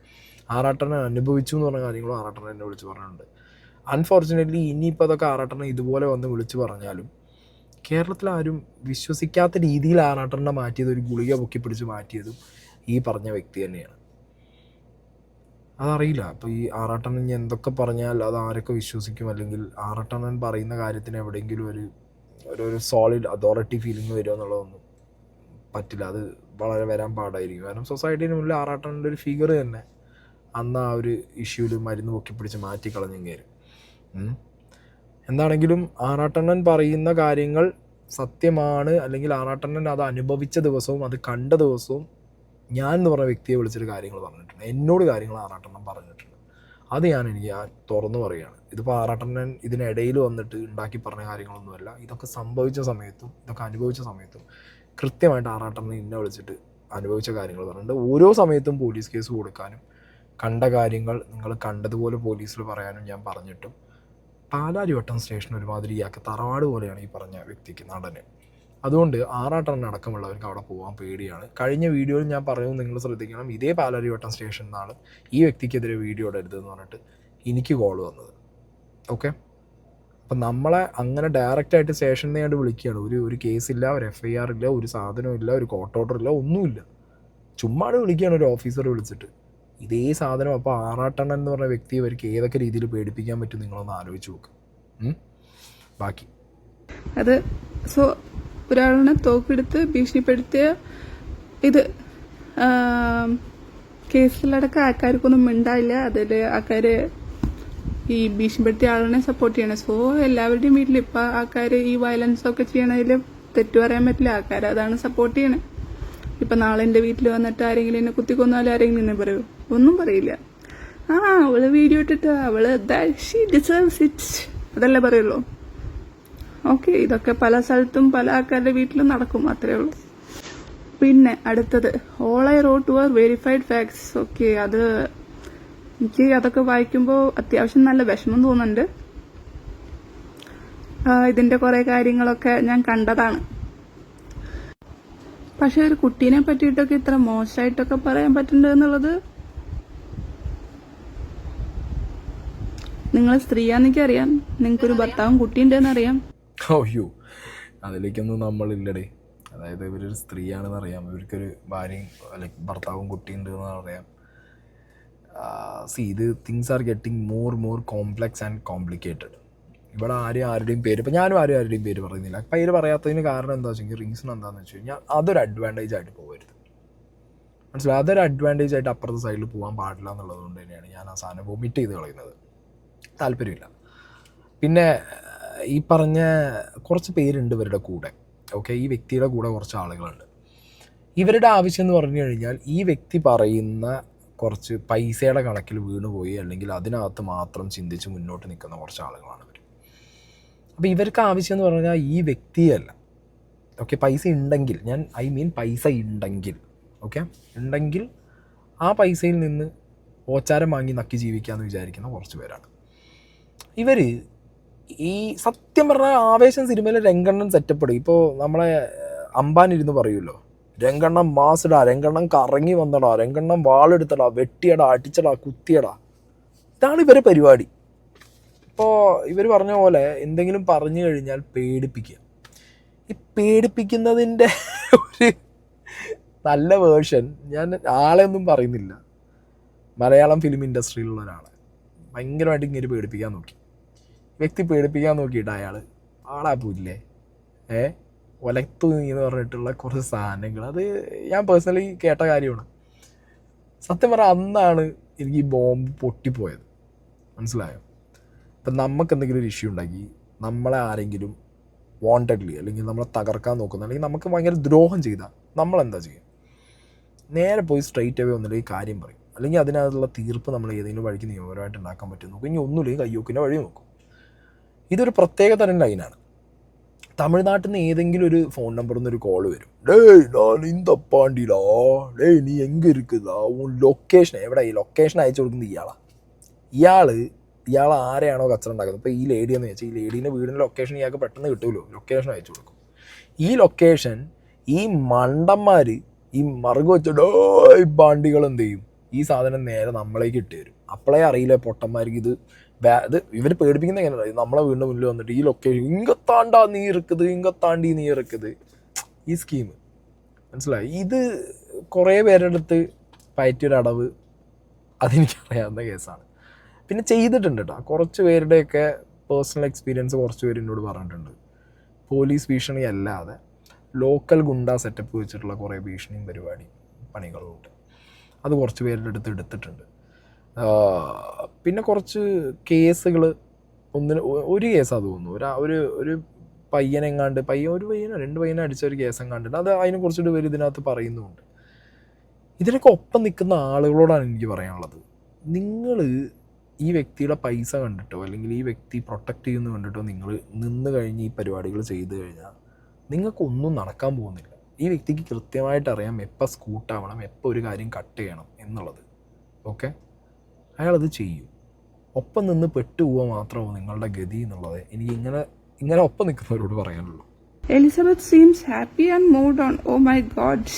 ആറാട്ടണ്ണൻ അനുഭവിച്ചു എന്ന് പറഞ്ഞ കാര്യങ്ങളും ആറാട്ടണ്ണൻ എന്നെ വിളിച്ച് പറഞ്ഞിട്ടുണ്ട്. അൺഫോർച്ചുനേറ്റ്ലി ഇനിയിപ്പോൾ അതൊക്കെ ആറാട്ടണ്ണൻ ഇതുപോലെ വന്ന് വിളിച്ച് പറഞ്ഞാലും കേരളത്തിലാരും വിശ്വസിക്കാത്ത രീതിയിൽ ആറാട്ടണ്ണനെ മാറ്റിയത്, ഒരു ഗുളിക പൊക്കി പിടിച്ച് മാറ്റിയതും ഈ പറഞ്ഞ വ്യക്തി തന്നെയാണ്. അതറിയില്ല. അപ്പോൾ ഈ ആറാട്ടണ്ണൻ എന്തൊക്കെ പറഞ്ഞാൽ അത് ആരൊക്കെ വിശ്വസിക്കും, അല്ലെങ്കിൽ ആറാട്ടണ്ണൻ പറയുന്ന കാര്യത്തിന് എവിടെയെങ്കിലും ഒരു സോളിഡ് അതോറിറ്റി ഫീലിംഗ് വരുമോ എന്നുള്ളതൊന്നും പറ്റില്ല. അത് വളരെ വരാൻ പാടായിരിക്കും. കാരണം സൊസൈറ്റീന് മുന്നിൽ ആറാട്ടണ്ണൻ്റെ ഒരു ഫിഗർ തന്നെ അന്ന് ആ ഒരു ഇഷ്യൂവിൽ മരുന്ന് പൊക്കി പിടിച്ച് മാറ്റിക്കളഞ്ഞെങ്കിൽ. എന്താണെങ്കിലും ആറാട്ടണ്ണൻ പറയുന്ന കാര്യങ്ങൾ സത്യമാണ്, അല്ലെങ്കിൽ ആറാട്ടണ്ണൻ അത് അനുഭവിച്ച ദിവസവും അത് കണ്ട ദിവസവും ഞാൻ എന്ന് പറഞ്ഞ വ്യക്തിയെ വിളിച്ചിട്ട് കാര്യങ്ങൾ പറഞ്ഞിട്ടുണ്ട്. എന്നോട് കാര്യങ്ങൾ ആറാട്ടണ്ണൻ പറഞ്ഞിട്ടുണ്ട്. അത് എനിക്ക് തുറന്നു പറയുകയാണ്. ഇതിപ്പോൾ ആറാട്ടണ്ണൻ ഇതിനിടയിൽ വന്നിട്ട് ഉണ്ടാക്കി പറഞ്ഞ കാര്യങ്ങളൊന്നുമല്ല. ഇതൊക്കെ സംഭവിച്ച സമയത്തും ഇതൊക്കെ അനുഭവിച്ച സമയത്തും കൃത്യമായിട്ട് ആറാട്ടണ്ണൻ എന്നെ വിളിച്ചിട്ട് അനുഭവിച്ച കാര്യങ്ങൾ പറഞ്ഞിട്ടുണ്ട്. ഓരോ സമയത്തും പോലീസ് കേസ് കൊടുക്കാനും കണ്ട കാര്യങ്ങൾ നിങ്ങൾ കണ്ടതുപോലെ പോലീസിൽ പറയാനും ഞാൻ പറഞ്ഞിട്ടും പാലാരിവട്ടം സ്റ്റേഷൻ ഒരുമാതിരി ഇയാൾക്ക് തറവാട് പോലെയാണ് ഈ പറഞ്ഞ വ്യക്തിക്ക്, നടന്. അതുകൊണ്ട് ആറാട്ടണ്ണൻ അടക്കമുള്ളവർക്ക് അവിടെ പോകാൻ പേടിയാണ്. കഴിഞ്ഞ വീഡിയോയിൽ ഞാൻ പറയുന്നത് നിങ്ങൾ ശ്രദ്ധിക്കണം, ഇതേ പാലാരിവട്ടം സ്റ്റേഷനിൽ നിന്നാണ് ഈ വ്യക്തിക്കെതിരെ വീഡിയോ ഇടരുതെന്ന് പറഞ്ഞിട്ട് എനിക്ക് കോൾ വന്നത്. ഓക്കെ, അപ്പം നമ്മളെ അങ്ങനെ ഡയറക്റ്റായിട്ട് സ്റ്റേഷനിൽ നിന്ന് വിളിക്കുകയാണ്. ഒരു കേസില്ല, ഒരു FIR ഇല്ല, ഒരു സാധനവും ഇല്ല, ഒരു കോർട്ട് ഓർഡർ ഇല്ല, ഒന്നുമില്ല. ചുമ്മാട് വിളിക്കുകയാണ് ഒരു ഓഫീസർ വിളിച്ചിട്ട്. ഇതേ സാധനം അപ്പോൾ ആറാട്ടണ്ണൻ എന്ന് പറഞ്ഞ വ്യക്തി അവർക്ക് ഏതൊക്കെ രീതിയിൽ പേടിപ്പിക്കാൻ പറ്റും നിങ്ങളൊന്ന് ആലോചിച്ച് നോക്ക്. ബാക്കി അത് ഒരാളിനെ തോക്കെടുത്ത് ഭീഷണിപ്പെടുത്തിയ ഇത് കേസിലടക്കം ആൾക്കാർക്കൊന്നും മിണ്ടായില്ല. അതിൽ ആൾക്കാർ ഈ ഭീഷണിപ്പെടുത്തിയ ആളിനെ സപ്പോർട്ട് ചെയ്യണം. സോ എല്ലാവരുടെയും വീട്ടിൽ ഇപ്പം ആൾക്കാർ ഈ വയലൻസ് ഒക്കെ ചെയ്യണതിൽ തെറ്റു പറയാൻ പറ്റില്ല. ആൾക്കാർ അതാണ് സപ്പോർട്ട് ചെയ്യണേ. ഇപ്പം നാളെ എൻ്റെ വീട്ടിൽ വന്നിട്ട് ആരെങ്കിലും എന്നെ കുത്തിക്കൊന്നാലും ആരെങ്കിലും എന്നെ പറയൂ? ഒന്നും പറയില്ല. അവള് വീഡിയോ ഇട്ടിട്ട് അവള് ഷീ ഡിസേർവ്സ് ഇറ്റ് അതല്ലേ പറയുള്ളൂ. ഓക്കെ, ഇതൊക്കെ പല സ്ഥലത്തും പല ആൾക്കാരുടെ വീട്ടിലും നടക്കും, അത്രേ ഉള്ളൂ. പിന്നെ അടുത്തത് all I wrote were verified facts. Okay, അത് എനിക്ക് അതൊക്കെ വായിക്കുമ്പോൾ അത്യാവശ്യം നല്ല വിഷമം തോന്നുന്നുണ്ട്. ഇതിന്റെ കുറെ കാര്യങ്ങളൊക്കെ ഞാൻ കണ്ടതാണ്. പക്ഷെ ഒരു കുട്ടീനെ പറ്റിയിട്ടൊക്കെ ഇത്ര മോശമായിട്ടൊക്കെ പറയാൻ പറ്റുന്നുണ്ട് എന്നുള്ളത്, നിങ്ങൾ സ്ത്രീയാന്നെനിക്ക് അറിയാം, നിങ്ങൾക്കൊരു ഭർത്താവും കുട്ടിയുണ്ടെന്ന് അറിയാം. അയ്യോ, അതിലേക്കൊന്നും നമ്മളില്ലടേ. അതായത് ഇവരൊരു സ്ത്രീയാണെന്ന് അറിയാം, ഇവർക്കൊരു ഭാര്യയും ലൈക്ക് ഭർത്താവും കുട്ടിയുണ്ട് എന്ന് അറിയാം. ഇത് things are getting more complex and complicated. ഇവിടെ ആരുടെയും പേര്, ഇപ്പം ഞാനും ആരുടെയും പേര് പറയുന്നില്ല. പേര് പറയാത്തതിന് കാരണം എന്താ വെച്ചെങ്കിൽ റീസൺ എന്താണെന്ന് വെച്ച് കഴിഞ്ഞാൽ അതൊരു അഡ്വാൻറ്റേജ് ആയിട്ട് പോകരുത്. മനസ്സിലായി? അതൊരു അഡ്വാൻറ്റേജ് ആയിട്ട് അപ്പുറത്തെ സൈഡിൽ പോകാൻ പാടില്ല എന്നുള്ളത് കൊണ്ട് തന്നെയാണ് ഞാൻ ആ സാധനം വൊമിറ്റ് ചെയ്ത് കളയുന്നത്. താല്പര്യമില്ല. പിന്നെ ഈ പറഞ്ഞ കുറച്ച് പേരുണ്ട് ഇവരുടെ കൂടെ. ഓക്കെ, ഈ വ്യക്തിയുടെ കൂടെ കുറച്ച് ആളുകളുണ്ട്. ഇവരുടെ ആവശ്യം എന്ന് പറഞ്ഞു കഴിഞ്ഞാൽ ഈ വ്യക്തി പറയുന്ന കുറച്ച് പൈസയുടെ കണക്കിൽ വീണുപോയി അല്ലെങ്കിൽ അതിനകത്ത് മാത്രം ചിന്തിച്ച് മുന്നോട്ട് നിൽക്കുന്ന കുറച്ച് ആളുകളാണ് ഇവർ. അപ്പോൾ ഇവർക്ക് ആവശ്യം എന്ന് പറഞ്ഞാൽ ഈ വ്യക്തിയല്ല. ഓക്കെ, പൈസ ഉണ്ടെങ്കിൽ, പൈസ ഉണ്ടെങ്കിൽ, ഓക്കെ, ഉണ്ടെങ്കിൽ ആ പൈസയിൽ നിന്ന് ഓച്ചാരം വാങ്ങി നക്കി ജീവിക്കാമെന്ന് വിചാരിക്കുന്ന കുറച്ച് പേരാണ് ഇവർ. ഈ സത്യം പറഞ്ഞാൽ ആവേശം സിനിമയിലെ രംഗണ്ണൻ സെറ്റപ്പ്. ഇപ്പോൾ നമ്മളെ അമ്പാനിരുന്ന് പറയുമല്ലോ, രംഗണ്ണൻ മാസിടാ, രംഗണ്ണൻ കറങ്ങി വന്നടാ, രംഗണ്ണൻ വാളെടുത്തടാ, വെട്ടിയടാ, അടിച്ചടാ, കുത്തിയടാ. ഇതാണ് ഇവരെ പരിപാടി. ഇപ്പോൾ ഇവർ പറഞ്ഞ പോലെ എന്തെങ്കിലും പറഞ്ഞു കഴിഞ്ഞാൽ പേടിപ്പിക്കുക. ഈ പേടിപ്പിക്കുന്നതിൻ്റെ ഒരു നല്ല വേർഷൻ, ഞാൻ ആളെ ഒന്നും പറയുന്നില്ല, മലയാളം ഫിലിം ഇൻഡസ്ട്രിയിലുള്ള ഒരാളെ ഭയങ്കരമായിട്ട് ഇങ്ങനെ പേടിപ്പിക്കാൻ നോക്കി. വ്യക്തി പേടിപ്പിക്കാൻ നോക്കിയിട്ട് ആളാ പോയില്ലേ ഒലത്തു എന്ന് പറഞ്ഞിട്ടുള്ള കുറച്ച് സാധനങ്ങൾ, അത് ഞാൻ പേഴ്സണലി കേട്ട കാര്യമാണ്. സത്യം പറഞ്ഞാൽ അന്നാണ് എനിക്ക് ഈ ബോംബ് പൊട്ടിപ്പോയത്. മനസ്സിലായോ? ഇപ്പം നമുക്ക് എന്തെങ്കിലും ഒരു ഇഷ്യൂ ഉണ്ടാക്കി നമ്മളെ ആരെങ്കിലും വാണ്ടഡ്ലി അല്ലെങ്കിൽ നമ്മളെ തകർക്കാൻ നോക്കുന്ന, അല്ലെങ്കിൽ നമുക്ക് ഭയങ്കര ദ്രോഹം ചെയ്താൽ നമ്മളെന്താ ചെയ്യും? നേരെ പോയി സ്ട്രെയിറ്റ് അവേ ഒന്നില്ലെങ്കിൽ കാര്യം പറയും, അല്ലെങ്കിൽ അതിനകത്തുള്ള തീർപ്പ് നമ്മൾ ഏതെങ്കിലും വഴിക്ക് നിയമപരമായിട്ട് ഉണ്ടാക്കാൻ പറ്റും നോക്കും. ഇനി ഒന്നുമില്ലെങ്കിൽ കയ്യോക്കിൻ്റെ വഴി നോക്കും. ഇതൊരു പ്രത്യേക തരം ലൈനാണ്. തമിഴ്നാട്ടിൽ നിന്ന് ഏതെങ്കിലും ഒരു ഫോൺ നമ്പറിൽ നിന്ന് ഒരു കോൾ വരും. ഞാൻ ഇന്ത പാണ്ടിയിലാ, നീ എங்கே இருக்குதா, ലൊക്കേഷൻ എവിടെ? ഈ ലൊക്കേഷൻ അയച്ചു കൊടുക്കുന്നത് ഇയാൾ ആരെയാണോ കച്ചറ ഉണ്ടാക്കുന്നത്. ഇപ്പോൾ ഈ ലേഡി എന്ന് വെച്ചാൽ ഈ ലേഡീൻ്റെ വീടിൻ്റെ ലൊക്കേഷൻ ഇയാൾക്ക് പെട്ടെന്ന് കിട്ടുമല്ലോ, ലൊക്കേഷൻ അയച്ചു കൊടുക്കും. ഈ ലൊക്കേഷൻ ഈ മണ്ടന്മാർ ഈ മറുക് വെച്ചിട്ട് പാണ്ടികൾ എന്ത് ചെയ്യും? ഈ സാധനം നേരെ നമ്മളേക്ക് ഇട്ട് തരും. അപ്പോഴേ അറിയില്ല പൊട്ടന്മാർക്ക് ഇത് ഇവർ പേടിപ്പിക്കുന്ന എങ്ങനെയാണ്? നമ്മളെ വീടിൻ്റെ മുന്നിൽ വന്നിട്ട് ഈ ലൊക്കേഷൻ ഇങ്ങത്താണ്ടാ നീ ഇറക്കുന്നത്, ഇങ്ങത്താണ്ടി നീ ഇറക്കുന്നത്, ഈ സ്കീം. മനസ്സിലായി? ഇത് കുറേ പേരുടെ അടുത്ത് പയറ്റിയൊരടവ് അതെനിക്കറിയാവുന്ന കേസാണ്. പിന്നെ ചെയ്തിട്ടുണ്ട് കേട്ടോ, കുറച്ച് പേരുടെയൊക്കെ പേഴ്സണൽ എക്സ്പീരിയൻസ് കുറച്ച് പേര് എന്നോട് പറഞ്ഞിട്ടുണ്ട്. പോലീസ് ഭീഷണി അല്ലാതെ ലോക്കൽ ഗുണ്ട സെറ്റപ്പ് വെച്ചിട്ടുള്ള കുറേ ഭീഷണിയും പരിപാടിയും പണികളുമുണ്ട്. അത് കുറച്ച് പേരുടെ അടുത്ത് എടുത്തിട്ടുണ്ട്. പിന്നെ കുറച്ച് കേസുകൾ, ഒരു കേസാണ് തോന്നുന്നു, ഒരു പയ്യനെങ്ങാണ്ട് ഒരു പയ്യനോ 2 പയ്യനെ അടിച്ച ഒരു കേസെങ്ങാണ്ടിട്ട് അത് അതിനെക്കുറിച്ചിട്ട് പേര് ഇതിനകത്ത് പറയുന്നുമുണ്ട്. ഇതിനൊക്കെ ഒപ്പം നിൽക്കുന്ന ആളുകളോടാണ് എനിക്ക് പറയാനുള്ളത്, നിങ്ങൾ ഈ വ്യക്തിയുടെ പൈസ കണ്ടിട്ടോ അല്ലെങ്കിൽ ഈ വ്യക്തി പ്രൊട്ടക്റ്റ് ചെയ്യുന്നത് കണ്ടിട്ടോ നിങ്ങൾ നിന്ന് കഴിഞ്ഞ് ഈ പരിപാടികൾ ചെയ്തു കഴിഞ്ഞാൽ നിങ്ങൾക്കൊന്നും നടക്കാൻ പോകുന്നില്ല. ഈ വ്യക്തിക്ക് കൃത്യമായിട്ട് അറിയാം എപ്പോൾ സ്കൂട്ടാവണം, എപ്പോൾ ഒരു കാര്യം കട്ട് ചെയ്യണം എന്നുള്ളത്. ഓക്കെ, അയാളത് ചെയ്യും. ഒപ്പം നിന്ന് പെട്ടുപോവുക മാത്രമോ നിങ്ങളുടെ ഗതി എന്നുള്ളത് എനിക്ക് ഇങ്ങനെ ഒപ്പം നിൽക്കുന്നവരോട് പറയാനുള്ളൂ. Elizabeth seems happy and moved on. Oh my God,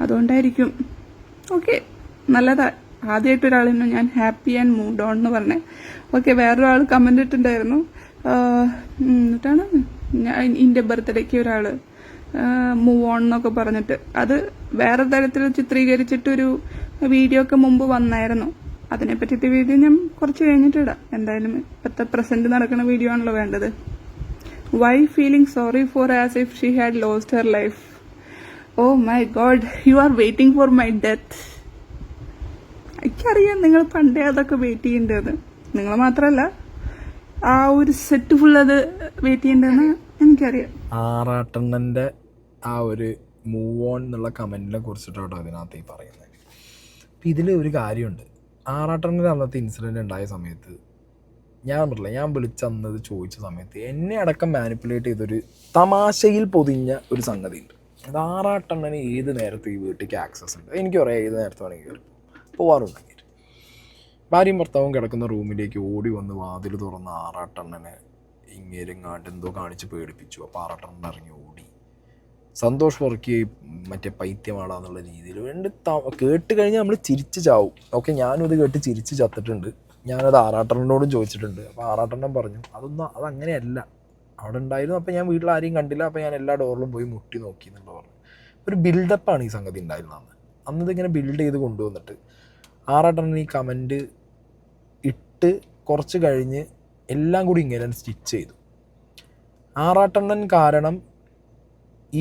അതുകൊണ്ടായിരിക്കും. ഓക്കെ, നല്ലതാ. ആദ്യമായിട്ട് ഒരാളിനും ഞാൻ ഹാപ്പി ആൻഡ് മൂവ്ഡ് ഓൺ എന്ന് പറഞ്ഞേ. ഓക്കെ, വേറൊരാൾ കമന്റ് ഇട്ടുണ്ടായിരുന്നു, എന്നിട്ടാണ് എൻ്റെ ബർത്ത്ഡേക്ക് ഒരാൾ മൂവ് ഓൺ എന്നൊക്കെ പറഞ്ഞിട്ട് അത് വേറെ തരത്തിൽ ചിത്രീകരിച്ചിട്ടൊരു വീഡിയോ ഒക്കെ മുമ്പ് വന്നായിരുന്നു. അതിനെ പറ്റിയിട്ട് വീഡിയോ ഞാൻ കുറച്ച് കഴിഞ്ഞിട്ടിടാം. എന്തായാലും ഇപ്പോഴത്തെ പ്രസന്റ് നടക്കുന്ന വീഡിയോ ആണല്ലോ വേണ്ടത്. Why feeling sorry for as if she had lost her life. Oh my God, you are waiting for my death. എനിക്കറിയാം നിങ്ങൾ പണ്ടേ അതൊക്കെ വെയിറ്റ് ചെയ്യേണ്ടത്. നിങ്ങൾ മാത്രമല്ല, ആ ഒരു സെറ്റ് ഫുൾ അത് വെയിറ്റ് ചെയ്യേണ്ടതെന്ന് എനിക്കറിയാം. ആറാട്ടണ്ണൻ്റെ ആ ഒരു മൂവ് ഓൺ എന്നുള്ള കമൻറ്റിനെ കുറിച്ചിട്ടാണ് അതിനകത്ത് ഈ പറയുന്നത്. അപ്പം ഇതിൽ ഒരു കാര്യമുണ്ട്. ആറാട്ടണ്ണൻ്റെ അന്നത്തെ ഇൻസിഡൻറ്റ് ഉണ്ടായ സമയത്ത് ഞാൻ പറഞ്ഞില്ല, ഞാൻ വിളിച്ചന്നത് ചോദിച്ച സമയത്ത് എന്നെ അടക്കം മാനിപ്പുലേറ്റ് ചെയ്തൊരു തമാശയിൽ പൊതിഞ്ഞ ഒരു സംഗതി ഉണ്ട്. അത് ആറാട്ടണ്ണന് ഏത് നേരത്തും ഈ വീട്ടിലേക്ക് ആക്സസ് ഉണ്ട്. എനിക്കറിയാം ഏത് നേരത്ത് വേണമെങ്കിൽ കയറി പോവാറുണ്ടെങ്കിൽ. ഭാര്യയും ഭർത്താവും കിടക്കുന്ന റൂമിലേക്ക് ഓടി വന്ന് വാതിൽ തുറന്ന ആറാട്ടണ്ണനെ ഇങ്ങേരെങ്ങാണ്ട് എന്തോ കാണിച്ച് പേടിപ്പിച്ചു. അപ്പോൾ ആറാട്ടണ്ണൻ ഇറങ്ങി ഓടി. സന്തോഷ് വർക്കി മറ്റേ പൈത്യമാടാന്നുള്ള രീതിയിൽ വേണ്ടി കേട്ട് കഴിഞ്ഞാൽ നമ്മൾ ചിരിച്ച് ചാവും. ഓക്കെ, ഞാനും ഇത് കേട്ട് ചിരിച്ച് ചത്തിട്ടുണ്ട്. ഞാനത് ആറാട്ടണ്ണനോടും ചോദിച്ചിട്ടുണ്ട്. അപ്പോൾ ആറാട്ടണ്ണൻ പറഞ്ഞു അതങ്ങനെയല്ല, അവിടെ ഉണ്ടായിരുന്നു. അപ്പോൾ ഞാൻ വീട്ടിൽ ആരെയും കണ്ടില്ല, അപ്പോൾ ഞാൻ എല്ലാ ഡോറിലും പോയി മുട്ടി നോക്കി എന്നുള്ള പറഞ്ഞു. ഒരു ബിൽഡപ്പാണ് ഈ സംഗതി ഉണ്ടായിരുന്നത്. അന്നിതിങ്ങനെ ബിൽഡ് ചെയ്ത് കൊണ്ടുവന്നിട്ട് ആറാട്ടണ്ണൻ ഈ കമൻറ്റ് ഇട്ട് കുറച്ച് കഴിഞ്ഞ് എല്ലാം കൂടി ഇങ്ങനെ സ്റ്റിച്ച് ചെയ്തു. ആറാട്ടണ്ണൻ കാരണം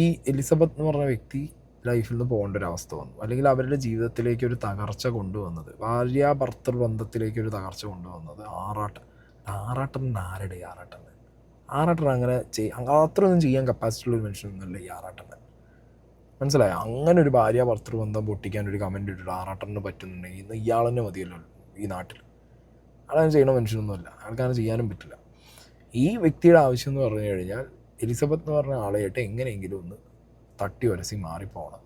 ഈ എലിസബത്ത് എന്ന് പറഞ്ഞ വ്യക്തി ലൈഫിൽ നിന്ന് പോകേണ്ട ഒരു അവസ്ഥ വന്നു, അല്ലെങ്കിൽ അവരുടെ ജീവിതത്തിലേക്ക് ഒരു തകർച്ച കൊണ്ടുവന്നത്, ഭാര്യ ഭർത്തൃ ബന്ധത്തിലേക്ക് ഒരു തകർച്ച കൊണ്ടുവന്നത് ആറാട്ടണ്ണൻ ആരുടെ ആറാട്ടണ്ണൻ അങ്ങനെ അത്രയൊന്നും ചെയ്യാൻ കപ്പാസിറ്റി ഉള്ള ഒരു മനുഷ്യനൊന്നുമല്ല ഈ ആറാട്ടണ്ണൻ. മനസ്സിലായോ? അങ്ങനെ ഒരു ഭാര്യ ഭർത്തൃ ബന്ധം പൊട്ടിക്കാൻ ഒരു കമൻറ്റ് ഇട്ടിട്ട് ആറാട്ടണ്ണന് പറ്റുന്നുണ്ടെങ്കിൽ ഇന്ന് ഇയാൾ തന്നെ മതിയല്ലോ ഈ നാട്ടിൽ. അയാളങ്ങനെ ചെയ്യണ മനുഷ്യനൊന്നുമല്ല, അയാൾക്കങ്ങനെ ചെയ്യാനും പറ്റില്ല. ഈ വ്യക്തിയുടെ ആവശ്യം എന്ന് പറഞ്ഞു കഴിഞ്ഞാൽ എലിസബത്ത് എന്ന് പറഞ്ഞ ആളെയായിട്ട് എങ്ങനെയെങ്കിലും ഒന്ന് തട്ടി ഉരസി മാറിപ്പോകണം.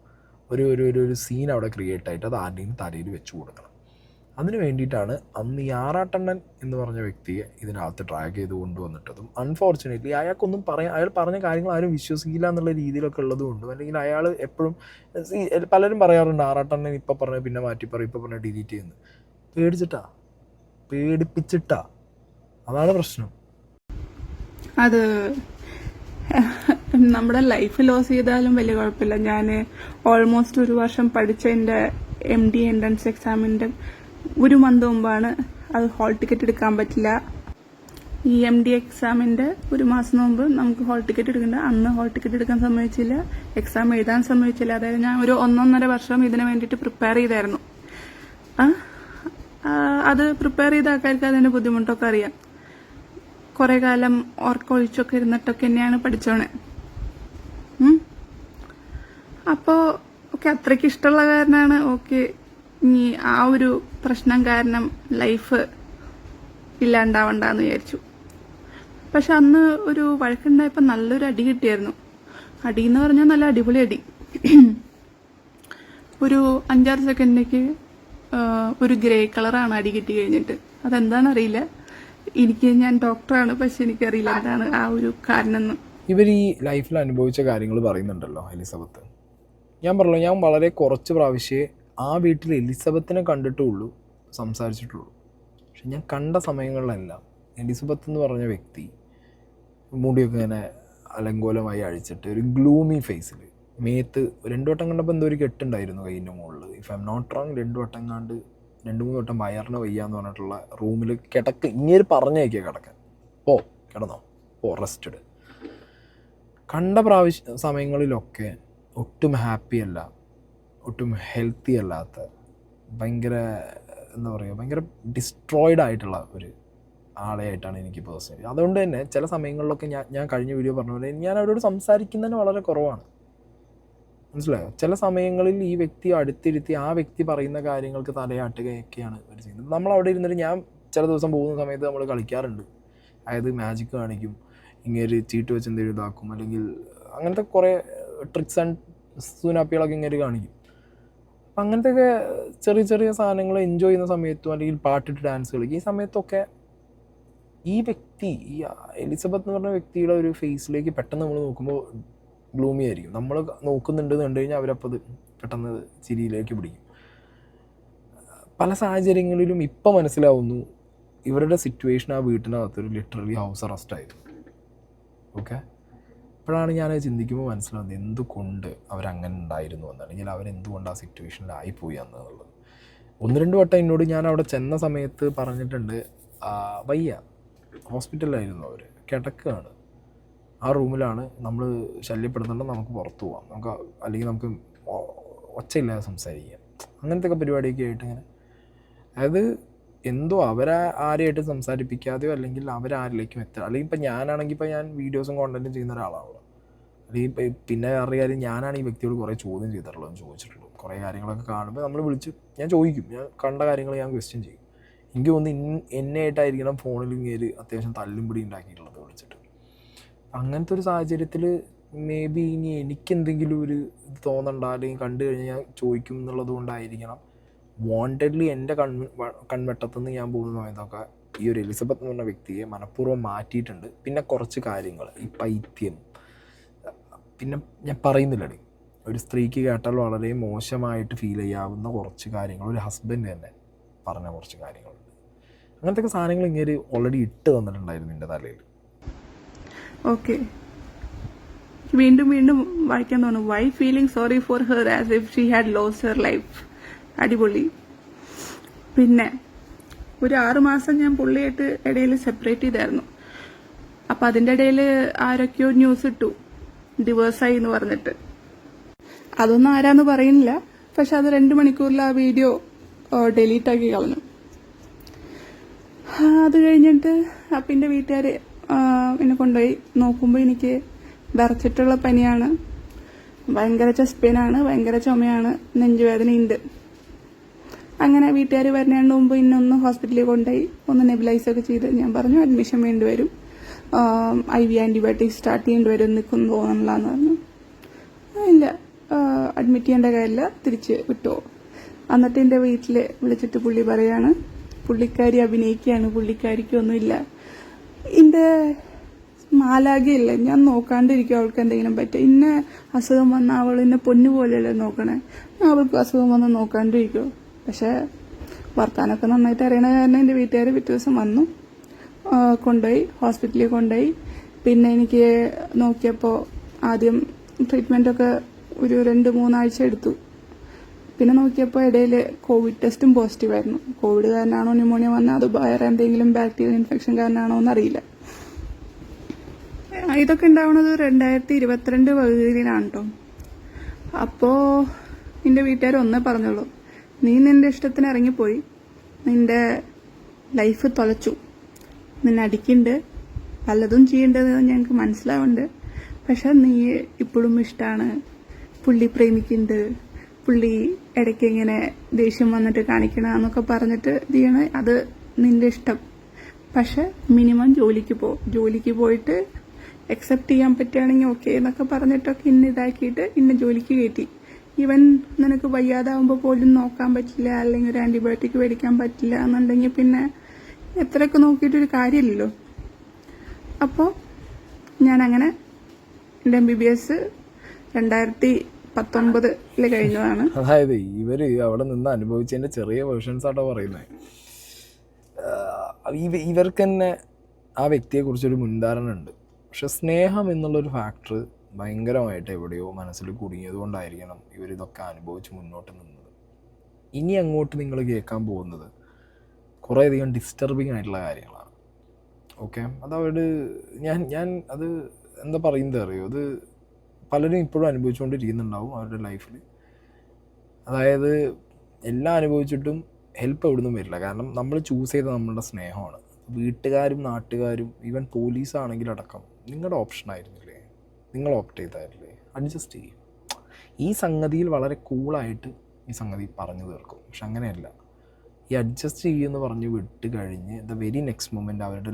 ഒരു സീൻ അവിടെ ക്രിയേറ്റ് ആയിട്ട് അത് ആരുടെയും തലയിൽ വെച്ച് കൊടുക്കണം. അതിന് വേണ്ടിയിട്ടാണ് അന്ന് ഈ ആറാട്ടണ്ണൻ എന്ന് പറഞ്ഞ വ്യക്തിയെ ഇതിനകത്ത് ട്രാക്ക് ചെയ്ത് കൊണ്ടുവന്നിട്ടതും. അൺഫോർച്ചുനേറ്റ്ലി അയാൾക്കൊന്നും അയാൾ പറഞ്ഞ കാര്യങ്ങൾ ആരും വിശ്വസിക്കില്ല എന്നുള്ള രീതിയിലൊക്കെ ഉള്ളതുകൊണ്ടും, അല്ലെങ്കിൽ അയാൾ എപ്പോഴും പലരും പറയാറുണ്ട് ആറാട്ടണ്ണൻ ഇപ്പം പറഞ്ഞ പിന്നെ മാറ്റി പറയും, ഇപ്പം പറഞ്ഞ ഡിലീറ്റ് ചെയ്യുന്നു. പേടിപ്പിച്ചിട്ടാ. അതാണ് പ്രശ്നം. അത് നമ്മുടെ ലൈഫ് ലോസ് ചെയ്താലും വലിയ കുഴപ്പമില്ല. ഞാൻ ഓൾമോസ്റ്റ് 1 വർഷം പഠിച്ചതിൻ്റെ MD എൻട്രൻസ് എക്സാമിൻ്റെ 1 മന്ത് മുമ്പാണ് അത് ഹോൾ ടിക്കറ്റ് എടുക്കാൻ പറ്റില്ല. ഈ MD എക്സാമിൻ്റെ 1 മാസം മുമ്പ് നമുക്ക് ഹോൾ ടിക്കറ്റ് എടുക്കേണ്ട. അന്ന് ഹോൾ ടിക്കറ്റ് എടുക്കാൻ സമ്മതിച്ചില്ല, എക്സാം എഴുതാൻ സമ്മതിച്ചില്ല. അതായത് ഞാൻ ഒരു 1.5 വർഷം ഇതിന് വേണ്ടിയിട്ട് പ്രിപ്പയർ ചെയ്തായിരുന്നു. അത് പ്രിപ്പയർ ചെയ്ത ആൾക്കാർക്ക് അതിൻ്റെ ബുദ്ധിമുട്ടൊക്കെ അറിയാം. കുറേ കാലം ഓർക്കൊഴിച്ചൊക്കെ ഇരുന്നിട്ടൊക്കെ തന്നെയാണ് പഠിച്ചോണേ. അപ്പോൾ ഓക്കെ, അത്രയ്ക്ക് ഇഷ്ടമുള്ള കാരണമാണ്. ഓക്കെ, ഇനി ആ ഒരു പ്രശ്നം കാരണം ലൈഫ് ഇല്ലാണ്ടാവണ്ടെന്ന് വിചാരിച്ചു. പക്ഷെ അന്ന് ഒരു വഴക്കുണ്ടായപ്പോൾ നല്ലൊരു അടി കിട്ടിയായിരുന്നു. അടി എന്ന് പറഞ്ഞാൽ നല്ല അടിപൊളി അടി. ഒരു 5-6 സെക്കൻഡിലേക്ക് ഒരു ഗ്രേ കളറാണ് അടി കിട്ടി കഴിഞ്ഞിട്ട്. അതെന്താണെന്നറിയില്ല. ഞാൻ ഡോക്ടറാണ്, പക്ഷെ എനിക്കറിയില്ല എന്താണ് ആ ഒരു കാരണം. ഇവർ ഈ ലൈഫിൽ അനുഭവിച്ച കാര്യങ്ങൾ പറയുന്നുണ്ടല്ലോ എലിസബത്ത്. ഞാൻ വളരെ കുറച്ച് പ്രാവശ്യമേ ആ വീട്ടിൽ എലിസബത്തിനെ കണ്ടിട്ടുള്ളൂ, സംസാരിച്ചിട്ടുള്ളൂ. പക്ഷെ ഞാൻ കണ്ട സമയങ്ങളിലെല്ലാം എലിസബത്ത് എന്ന് പറഞ്ഞ വ്യക്തി മുടിയൊക്കെ ഇങ്ങനെ അലങ്കോലമായി അഴിച്ചിട്ട് ഒരു ഗ്ലൂമി ഫേസിൽ മേത്ത് 2 വട്ടം കണ്ടപ്പോൾ എന്തോ ഒരു കെട്ടുണ്ടായിരുന്നു കയ്യിൻ്റെ മുകളിൽ. If I'm not wrong 2 വട്ടം കണ്ട് 2-3 വട്ടം വയറിന് വയ്യാന്ന് പറഞ്ഞിട്ടുള്ള റൂമിൽ ഇങ്ങനെ പറഞ്ഞേക്കുക കിടക്കാൻ. കിടന്നോ, റെസ്റ്റഡ്. കണ്ട സമയങ്ങളിലൊക്കെ ഒട്ടും ഹാപ്പി അല്ല, ഒട്ടും ഹെൽത്തി അല്ലാത്ത, ഭയങ്കര ഭയങ്കര ഡിസ്ട്രോയിഡ് ആയിട്ടുള്ള ഒരു ആളെയായിട്ടാണ് എനിക്ക് പേഴ്സണലി. അതുകൊണ്ട് തന്നെ ചില സമയങ്ങളിലൊക്കെ ഞാൻ കഴിഞ്ഞ വീഡിയോ പറഞ്ഞ പോലെ ഞാൻ അവരോട് സംസാരിക്കുന്നതിന് വളരെ കുറവാണ്. മനസ്സിലായോ? ചില സമയങ്ങളിൽ ഈ വ്യക്തി അടുത്തിരുത്തി ആ വ്യക്തി പറയുന്ന കാര്യങ്ങൾക്ക് തലയാട്ടുകയൊക്കെയാണ് അവർ ചെയ്യുന്നത്. നമ്മളവിടെ ഇരുന്നിട്ട് ഞാൻ ചില ദിവസം പോകുന്ന സമയത്ത് നമ്മൾ കളിക്കാറുണ്ട്. അതായത് മാജിക് കാണിക്കും, ഇങ്ങനെ ചീട്ട് വെച്ച് എന്തെങ്കിലും ഇതാക്കും, അല്ലെങ്കിൽ അങ്ങനത്തെ കുറേ ട്രിക്സ് ആൻഡ് സൂനാപ്പികളൊക്കെ ഇങ്ങനെ കാണിക്കും. അപ്പം അങ്ങനത്തെയൊക്കെ ചെറിയ ചെറിയ സാധനങ്ങൾ എൻജോയ് ചെയ്യുന്ന സമയത്തും, അല്ലെങ്കിൽ പാട്ടിട്ട് ഡാൻസ് കളിക്കും, ഈ സമയത്തൊക്കെ ഈ വ്യക്തി, ഈ എലിസബത്ത് എന്ന് പറഞ്ഞ വ്യക്തിയുടെ ഒരു ഫേസിലേക്ക് പെട്ടെന്ന് നമ്മൾ നോക്കുമ്പോൾ ഗ്ലൂമി ആയിരിക്കും. നമ്മൾ നോക്കുന്നുണ്ടെന്ന് കണ്ടു കഴിഞ്ഞാൽ അവരപ്പോൾ അത് പെട്ടെന്ന് ചിരിയിലേക്ക് പിടിക്കും. പല സാഹചര്യങ്ങളിലും ഇപ്പം മനസ്സിലാവുന്നു ഇവരുടെ സിറ്റുവേഷൻ ആ വീട്ടിനകത്തൊരു ലിറ്ററലി ഹൗസ് അറസ്റ്റ് ആയിരുന്നു. ഓക്കെ, അപ്പോഴാണ് ഞാനത് ചിന്തിക്കുമ്പോൾ മനസ്സിലാവുന്നത് എന്തുകൊണ്ട് അവരങ്ങനെ ഉണ്ടായിരുന്നു എന്ന്, അല്ലെങ്കിൽ അവരെന്തുകൊണ്ട് ആ സിറ്റുവേഷനിലായിപ്പോയി എന്നുള്ളത്. 1-2 വട്ടം എന്നോട് ഞാൻ അവിടെ ചെന്ന സമയത്ത് പറഞ്ഞിട്ടുണ്ട്, വയ്യ, ഹോസ്പിറ്റലിലായിരുന്നു അവർ, കിടക്കുകയാണ്, ആ റൂമിലാണ്, നമ്മൾ ശല്യപ്പെടുന്നുണ്ടെങ്കിൽ നമുക്ക് പുറത്തു പോവാം, അല്ലെങ്കിൽ നമുക്ക് ഒച്ചയില്ലാതെ സംസാരിക്കാം, അങ്ങനത്തെ ഒക്കെ പരിപാടിയൊക്കെ ആയിട്ട് ഇങ്ങനെ അതായത് എന്തോ ആരെയായിട്ട് സംസാരിപ്പിക്കാതെയോ അല്ലെങ്കിൽ അവരാരിലേക്കും എത്തുക. അല്ലെങ്കിൽ ഇപ്പം ഞാനാണെങ്കിൽ ഇപ്പോൾ ഞാൻ വീഡിയോസും കോണ്ടന്റും ചെയ്യുന്ന ഒരാളാണല്ലോ. അല്ലെങ്കിൽ പിന്നെ അറിയാതെ ഞാനാണ് ഈ വ്യക്തിയോട് കുറേ ചോദ്യം ചെയ്തിട്ടുള്ളതെന്ന് ചോദിച്ചിട്ടുള്ളൂ. കുറേ കാര്യങ്ങളൊക്കെ കാണുമ്പോൾ നമ്മൾ വിളിച്ച് ഞാൻ ചോദിക്കും, ഞാൻ കണ്ട കാര്യങ്ങൾ ഞാൻ ക്വസ്റ്റ്യൻ ചെയ്യും. എനിക്ക് തോന്നുന്നു എന്നെ ആയിട്ടായിരിക്കണം ഫോണിൽ ഇങ്ങനെ അത്യാവശ്യം തല്ലും പിടി ഉണ്ടാക്കിയിട്ടുള്ളത് വിളിച്ചിട്ട്. അങ്ങനത്തെ ഒരു സാഹചര്യത്തിൽ മേ ബി ഇനി എനിക്കെന്തെങ്കിലും ഒരു ഇത് തോന്നണ്ട അല്ലെങ്കിൽ കണ്ടു കഴിഞ്ഞാൽ ഞാൻ ചോദിക്കും എന്നുള്ളത് കൊണ്ടായിരിക്കണം വാണ്ടഡ്ലി എൻ്റെ കൺവെട്ടത്തുനിന്ന് ഞാൻ പോകുന്ന സമയത്തൊക്കെ ഈ ഒരു എലിസബത്ത് എന്ന് പറഞ്ഞ വ്യക്തിയെ മനഃപൂർവ്വം മാറ്റിയിട്ടുണ്ട്. പിന്നെ കുറച്ച് കാര്യങ്ങൾ ഈ പൈത്യം, പിന്നെ ഞാൻ പറയുന്നില്ലടി, ഒരു സ്ത്രീക്ക് കേട്ടാൽ വളരെ മോശമായിട്ട് ഫീൽ ചെയ്യാവുന്ന കുറച്ച് കാര്യങ്ങൾ ഒരു ഹസ്ബൻഡ് തന്നെ പറഞ്ഞ കുറച്ച് കാര്യങ്ങളുണ്ട്. അങ്ങനത്തെ സാധനങ്ങൾ ഇങ്ങനെ ഓൾറെഡി ഇട്ട് തന്നിട്ടുണ്ടായിരുന്നു എൻ്റെ തലയിൽ. ഓക്കെ, വീണ്ടും വീണ്ടും വായിക്കാൻ തോന്നുന്നു. Why feeling sorry for her as if she had lost her life. അടിപൊളി. പിന്നെ ഒരു 6 മാസം ഞാൻ പുള്ളിയായിട്ട് ഇടയിൽ സെപ്പറേറ്റ് ചെയ്തായിരുന്നു. അപ്പം അതിൻ്റെ ഇടയിൽ ആരൊക്കെയോ ന്യൂസ് ഇട്ടു ഡിവേഴ്സായി എന്ന് പറഞ്ഞിട്ട്. അതൊന്നും ആരാന്ന് പറയുന്നില്ല, പക്ഷെ അത് 2 മണിക്കൂറിൽ ആ വീഡിയോ ഡിലീറ്റ് ആക്കി കളഞ്ഞു. അത് കഴിഞ്ഞിട്ട് അപ്പിൻ്റെ വീട്ടുകാർ എന്നെ കൊണ്ടുപോയി നോക്കുമ്പോൾ എനിക്ക് വിറച്ചിട്ടുള്ള പനിയാണ്, ഭയങ്കര ചെസ്റ്റ് പെയിനാണ്, ഭയങ്കര ചുമയാണ്, നെഞ്ചുവേദനയുണ്ട്. അങ്ങനെ വീട്ടുകാർ വരുന്നതിന് മുമ്പ് ഇന്നൊന്ന് ഹോസ്പിറ്റലിൽ കൊണ്ടുപോയി ഒന്ന് നെബിലൈസൊക്കെ ചെയ്ത് ഞാൻ പറഞ്ഞു അഡ്മിഷൻ വേണ്ടി വരും, IV ആൻറ്റിബയോട്ടിക് സ്റ്റാർട്ട് ചെയ്യേണ്ടി വരും, നിൽക്കുന്നു തോന്നണില്ലാന്ന് പറഞ്ഞു. ഇല്ല, അഡ്മിറ്റ് ചെയ്യേണ്ട കാര്യമില്ല, തിരിച്ച് വിട്ടോ. എന്നിട്ട് എൻ്റെ വീട്ടിൽ വിളിച്ചിട്ട് പുള്ളി പറയാണ് പുള്ളിക്കാരി അഭിനയിക്കുകയാണ്, പുള്ളിക്കാരിക്കൊന്നുമില്ല, എൻ്റെ മാലാകയില്ല, ഞാൻ നോക്കാണ്ടിരിക്കും അവൾക്ക് എന്തെങ്കിലും പറ്റും. ഇന്ന അസുഖം വന്നാൽ അവൾ എന്നെ പൊന്നു പോലെയല്ലേ നോക്കണേ, അവൾക്ക് അസുഖം വന്നാൽ നോക്കാണ്ടിരിക്കുമോ. പക്ഷെ വർത്താനൊക്കെ നന്നായിട്ട് അറിയണ കാരണം എൻ്റെ വീട്ടുകാർ പിറ്റേ ദിവസം വന്നു, കൊണ്ടുപോയി ഹോസ്പിറ്റലിൽ കൊണ്ടുപോയി. പിന്നെ എനിക്ക് നോക്കിയപ്പോൾ ആദ്യം ട്രീറ്റ്മെൻറ്റൊക്കെ ഒരു 2-3 ആഴ്ച എടുത്തു. പിന്നെ നോക്കിയപ്പോൾ ഇടയിൽ കോവിഡ് ടെസ്റ്റും പോസിറ്റീവായിരുന്നു. കോവിഡ് കാരണമാണോ ന്യൂമോണിയ വന്നാൽ അത് വേറെ എന്തെങ്കിലും ബാക്ടീരിയൽ ഇൻഫെക്ഷൻ കാരണമാണോ എന്നറിയില്ല. ഇതൊക്കെ ഉണ്ടാവുന്നത് 2022 പകുതിയിലാണ് കേട്ടോ. അപ്പോൾ എൻ്റെ വീട്ടുകാർ ഒന്നേ പറഞ്ഞോളൂ, നീ നിന്റെ ഇഷ്ടത്തിന് ഇറങ്ങിപ്പോയി, നിന്റെ ലൈഫ് തുലച്ചു, നിന്നെ അടിക്കുന്നുണ്ട്, പലതും ചെയ്യേണ്ടതെന്ന് ഞങ്ങൾക്ക് മനസ്സിലാവുന്നുണ്ട്, പക്ഷെ നീ ഇപ്പോഴും ഇഷ്ടമാണ്, പുള്ളി പ്രേമിക്കുന്നുണ്ട്, പുള്ളി ഇടയ്ക്ക് ഇങ്ങനെ ദേഷ്യം വന്നിട്ട് കാണിക്കണമെന്നൊക്കെ പറഞ്ഞിട്ട് ചെയ്യണ അത് നിന്റെ ഇഷ്ടം, പക്ഷെ മിനിമം ജോലിക്ക് പോയിട്ട് അക്സെപ്റ്റ് ചെയ്യാൻ പറ്റുകയാണെങ്കിൽ ഓക്കെ എന്നൊക്കെ പറഞ്ഞിട്ടൊക്കെ ഇന്ന ഇതാക്കിയിട്ട് ഇന്ന ജോലിക്ക് കയറ്റി. ഈവൻ നിനക്ക് വയ്യാതാവുമ്പോൾ പോലും നോക്കാൻ പറ്റില്ല, അല്ലെങ്കിൽ ഒരു ആൻറ്റിബയോട്ടിക് മേടിക്കാൻ പറ്റില്ല എന്നുണ്ടെങ്കിൽ പിന്നെ എത്രയൊക്കെ നോക്കിയിട്ടൊരു കാര്യമില്ലല്ലോ. അപ്പോൾ ഞാനങ്ങനെ എൻ്റെ MBBS 2019 കഴിഞ്ഞതാണ്. അതായത് ഇവര് അവിടെ നിന്ന് അനുഭവിച്ചതിൻ്റെ ചെറിയ വേർഷൻസ് ആട്ടോ പറയുന്നത്. ഇവർക്ക് തന്നെ ആ വ്യക്തിയെക്കുറിച്ചൊരു മുൻധാരണ ഉണ്ട്. പക്ഷെ സ്നേഹം എന്നുള്ളൊരു ഫാക്ടർ ഭയങ്കരമായിട്ട് എവിടെയോ മനസ്സിൽ കുടുങ്ങിയത് കൊണ്ടായിരിക്കണം ഇവരിതൊക്കെ അനുഭവിച്ച് മുന്നോട്ട് നിന്നത്. ഇനി അങ്ങോട്ട് നിങ്ങൾ കേൾക്കാൻ പോകുന്നത് കുറേയധികം ഡിസ്റ്റർബിങ് ആയിട്ടുള്ള കാര്യങ്ങളാണ്. ഓക്കെ, അതവർ ഞാൻ അത് എന്താ പറയുന്നത് അറിയോ, അത് പലരും ഇപ്പോഴും അനുഭവിച്ചുകൊണ്ടിരിക്കുന്നുണ്ടാവും അവരുടെ ലൈഫിൽ. അതായത് എല്ലാം അനുഭവിച്ചിട്ടും ഹെൽപ്പ് എവിടെ നിന്നും വരില്ല. കാരണം നമ്മൾ ചൂസ് ചെയ്ത നമ്മളുടെ സ്നേഹമാണ്. വീട്ടുകാരും നാട്ടുകാരും ഈവൻ പോലീസാണെങ്കിലടക്കം നിങ്ങളുടെ ഓപ്ഷൻ ആയിരുന്നില്ലേ, നിങ്ങൾ ഓപ്റ്റ് ചെയ്തായിരുന്നില്ലേ, അഡ്ജസ്റ്റ് ചെയ്യും. ഈ സംഗതിയിൽ വളരെ കൂളായിട്ട് ഈ സംഗതി പറഞ്ഞു തീർക്കും. പക്ഷെ അങ്ങനെയല്ല. ഈ അഡ്ജസ്റ്റ് ചെയ്യുമെന്ന് പറഞ്ഞ് വിട്ട് കഴിഞ്ഞ് ദ വെരി നെക്സ്റ്റ് മൊമെൻ്റ് അവരുടെ